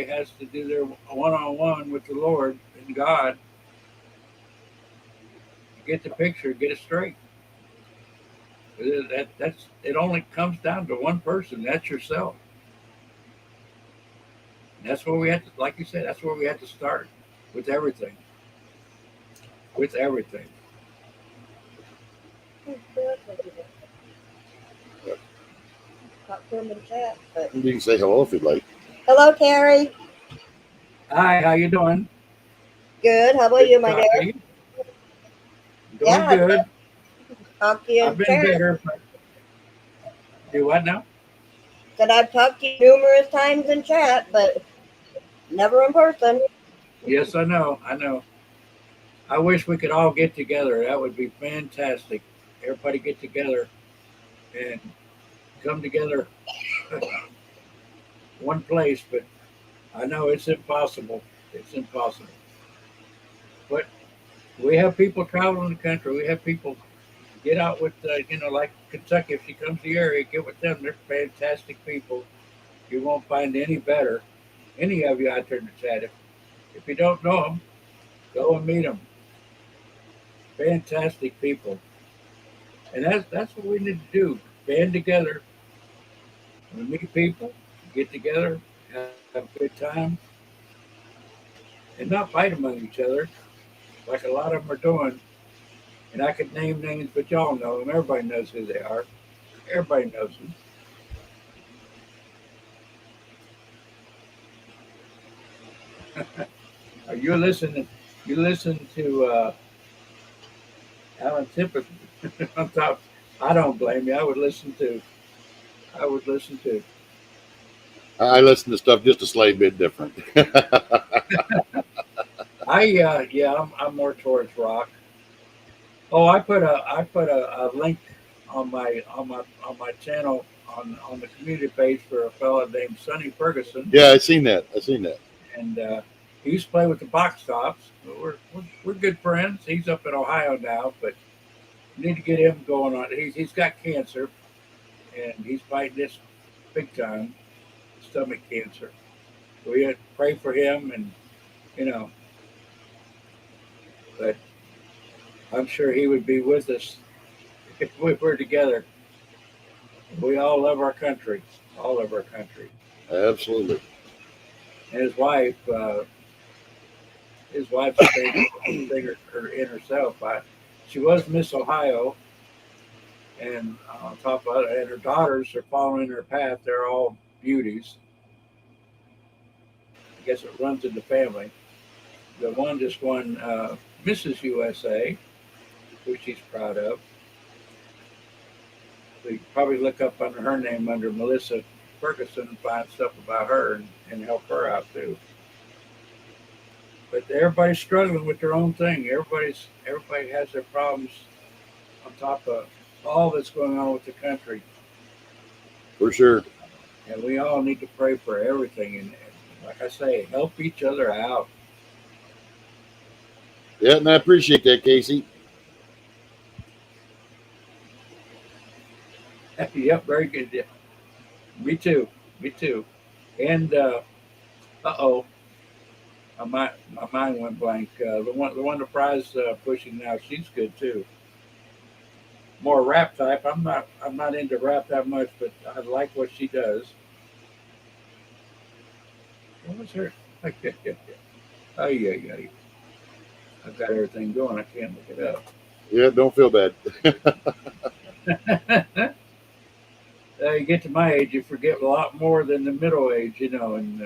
has to do their one-on-one with the Lord and God. Get the picture, get it straight. It only comes down to one person. That's yourself. And that's where we have to, like you said, that's where we have to start with everything. With everything. talk to him in chat. But You can say hello if you'd like. hello, Terry. Hi, how you doing? Good. How about Good you, to my talk dear? to you. Doing Yeah, I've good. talked to you I've in been chat. better. But do what now? Said I've talked to you numerous times in chat, but never in person. Yes, I know. I know. I wish we could all get together. That would be fantastic. Everybody get together and come together one place, but I know it's impossible. It's impossible. But we have people traveling the country. We have people get out with, like Kentucky. If she comes to the area, get with them. They're fantastic people. You won't find any better. Any of you out there in the chat. If you don't know them, go and meet them. Fantastic people. And that's what we need to do. Band together. We meet people, get together, have a good time, and not fight among each other like a lot of them are doing. And I could name names, but y'all know them. Everybody knows who they are. Everybody knows them. You listen. You listen to Alan Tippett on top. I don't blame you. I would listen to. I would listen to. I listen to stuff just a slight bit different. I'm more towards rock. Oh, I put a link on my channel on the community page for a fellow named Sonny Ferguson, Yeah, I seen that. and he used to play with the Box Tops. We're good friends. He's up in Ohio now, but we need to get him going on. He's got cancer, and he's fighting this big time, stomach cancer. So we had to pray for him, and you know, but I'm sure he would be with us if we were together. We all love our country, all of our country. Absolutely. And his wife's a big in herself. She was Miss Ohio, and on top of it, and her daughters are following her path. They're all beauties. I guess it runs in the family. The one just won Mrs. USA, which she's proud of. So you can probably look up under her name under Melissa Ferguson and find stuff about her and help her out too. But everybody's struggling with their own thing. Everybody has their problems on top of all that's going on with the country, For sure. and we all need to pray for everything. And like I say, help each other out. Yeah, and I appreciate that, Casey. Yep, very good. Yeah. Me too. Me too. And oh, my mind went blank. The prize pushing now, she's good too. More rap type. I'm not into rap that much, but I like what she does. What was her? Oh yeah. I've got everything going. I can't look it Yeah, don't feel bad. up. You get to my age, you forget a lot more than the middle age, And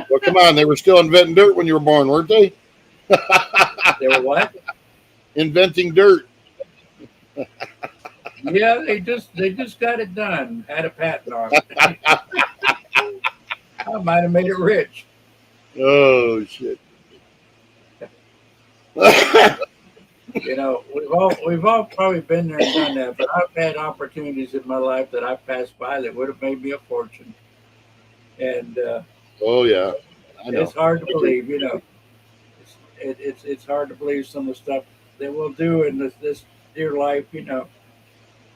Well, come on. They were still inventing dirt when you were born, weren't they? they were what? Inventing dirt. Yeah, they just got it done. Had a patent on it. I might have made it rich. Oh, shit. We've all probably been there and done that, but I've had opportunities in my life that I've passed by that would have made me a fortune, and Oh, yeah. I know. it's hard to believe. It's hard to believe some of the stuff that we'll do in this dear life.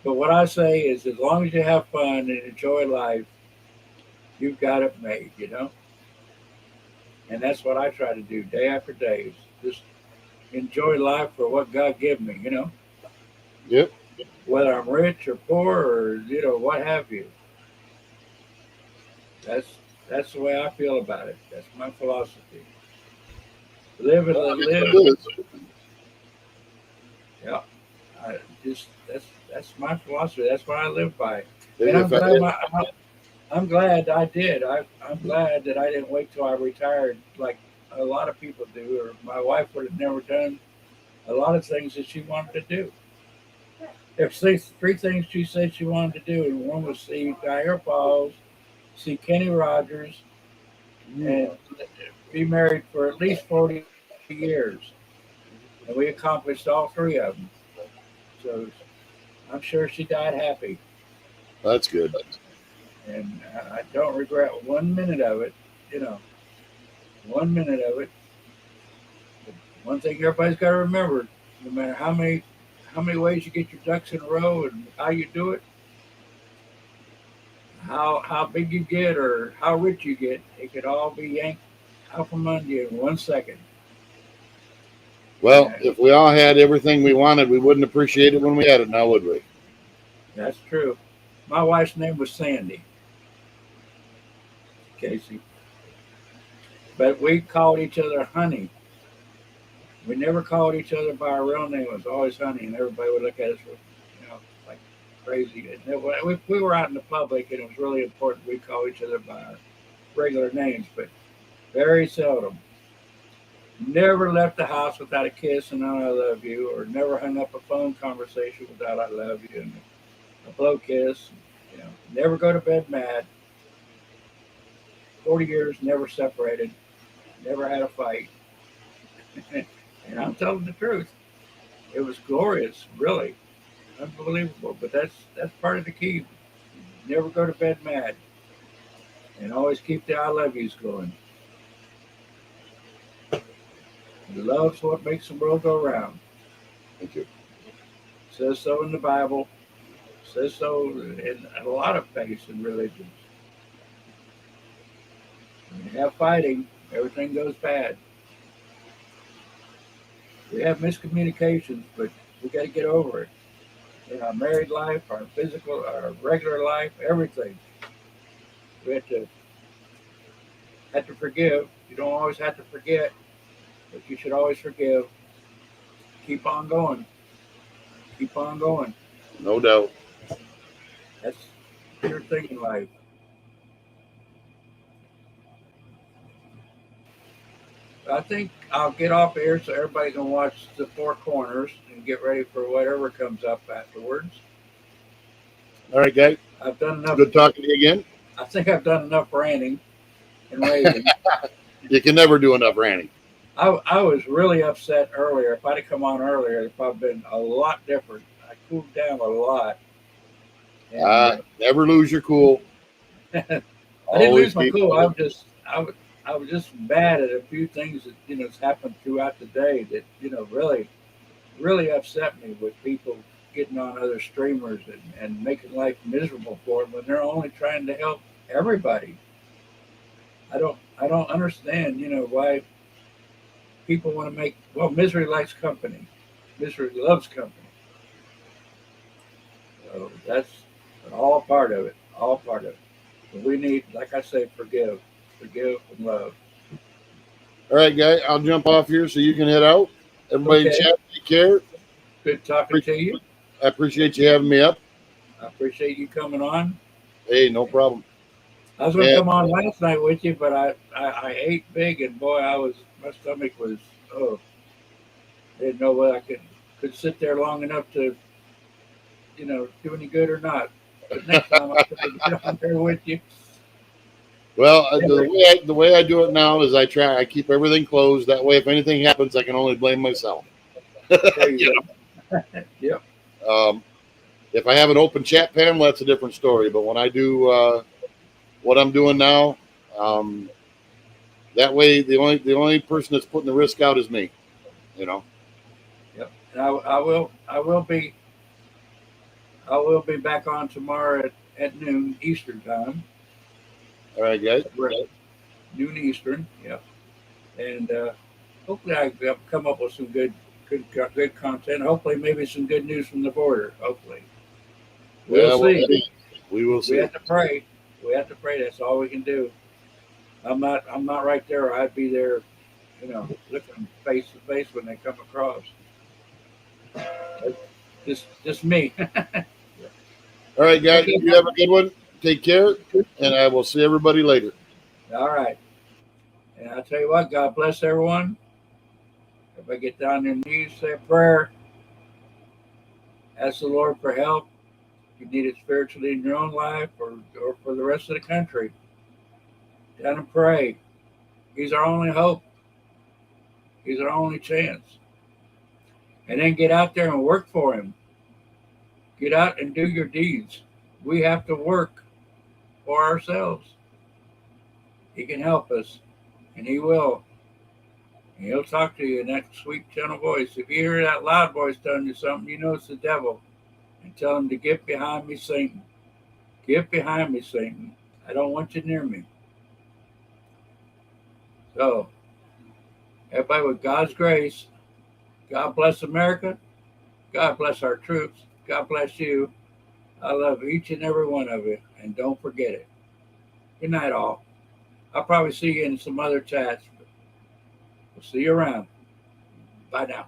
But what I say is, as long as you have fun and enjoy life, you've got it made. And that's what I try to do day after day. Is just enjoy life for what God gave me. Yep. Whether I'm rich or poor or what have you. That's the way I feel about it. That's my philosophy. Live and let live. Yeah. just that's my philosophy. That's what I live by. And If I, I'm glad I did. I'm glad that I didn't wait till I retired like a lot of people do, or my wife would have never done a lot of things that she wanted to do. There's three things she said she wanted to do, and one was see Niagara Falls, see Kenny Rogers, and be married for at least 40 years. And we accomplished all three of them. So I'm sure she died happy, that's good. and I don't regret 1 minute of it. You know, 1 minute of it. But one thing everybody's got to remember: no matter how many ways you get your ducks in a row and how you do it, how big you get or how rich you get, it could all be yanked out from under you in 1 second. Well, And if we all had everything we wanted, we wouldn't appreciate it when we had it now, would we? that's true. My wife's name was Sandy, Casey, but we called each other Honey. We never called each other by our real name. It was always Honey, and everybody would look at us with, like crazy. And we were out in the public, and it was really important we call each other by our regular names, but very seldom. Never left the house without a kiss and an I love you, or never hung up a phone conversation without I love you and a blow kiss. Never go to bed mad. 40 years, never separated, never had a fight. And I'm telling the truth. It was glorious, really. Unbelievable. But that's part of the key. Never go to bed mad. And always keep the I love yous going. Love's what makes the world go round. Thank you. Says so in the Bible. Says so in a lot of faiths and religions. When you have fighting, everything goes bad. We have miscommunications, but we got to get over it. In our married life, our physical, our regular life, everything. We have to forgive. You don't always have to forget, but you should always forgive. Keep on going. Keep on going. No doubt. That's your thing in life. I think I'll get off here so everybody can watch the Four Corners and get ready for whatever comes up afterwards. All right, guy. I've done enough. Good talking to you again. I think I've done enough ranting and raving. You can never do enough ranting. I was really upset earlier. If I'd have come on earlier, it'd probably been a lot different. I cooled down a lot. And, Never lose your cool. I didn't Always lose my be cool. cool. I was just mad at a few things that has happened throughout the day that really really upset me with people getting on other streamers and making life miserable for them when they're only trying to help everybody. I don't understand why people want to make misery likes company, misery loves company. So that's all part of it, all part of it. But we need, like I say, forgive and love. All right, guy. I'll jump off here so you can head out. Everybody in Okay. chat, take care. Good talking to you. I appreciate you having me up. I appreciate you coming on. Hey, no problem. I was going to Yeah. come on last night with you, but I ate big, and boy, my stomach was, I didn't know whether I could sit there long enough to, do any good or not. But next time I'll try to get on there with you. Well, the way I do it now is I keep everything closed. That way, if anything happens, I can only blame myself. There you go. Yep. If I have an open chat panel, that's a different story. But when I do what I'm doing now, that way the only person that's putting the risk out is me. Yep. And I will be back on tomorrow at noon Eastern time. All right, guys. Noon Eastern. Yep. And hopefully I'll come up with some good content. Hopefully maybe some good news from the border. Hopefully. We'll see. We will see. We have to pray. We have to pray. That's all we can do. I'm not right there. I'd be there, looking face to face when they come across. Just me. All right, guys. Okay. You have a good one. Take care, and I will see everybody later. All right. And I'll tell you what, God bless everyone. Everybody get down on their knees, say a prayer, ask the Lord for help. If you need it spiritually in your own life or for the rest of the country, down and pray. He's our only hope. He's our only chance. And then get out there and work for him. Get out and do your deeds. We have to work for ourselves. He can help us, and he will. And he'll talk to you in that sweet, gentle voice. If you hear that loud voice telling you something, you know it's the devil. And tell him to get behind me, Satan. Get behind me, Satan. I don't want you near me. So, everybody, with God's grace, God bless America. God bless our troops. God bless you. I love each and every one of you. And don't forget it. Good night, all. I'll probably see you in some other chats. We'll see you around. Bye now.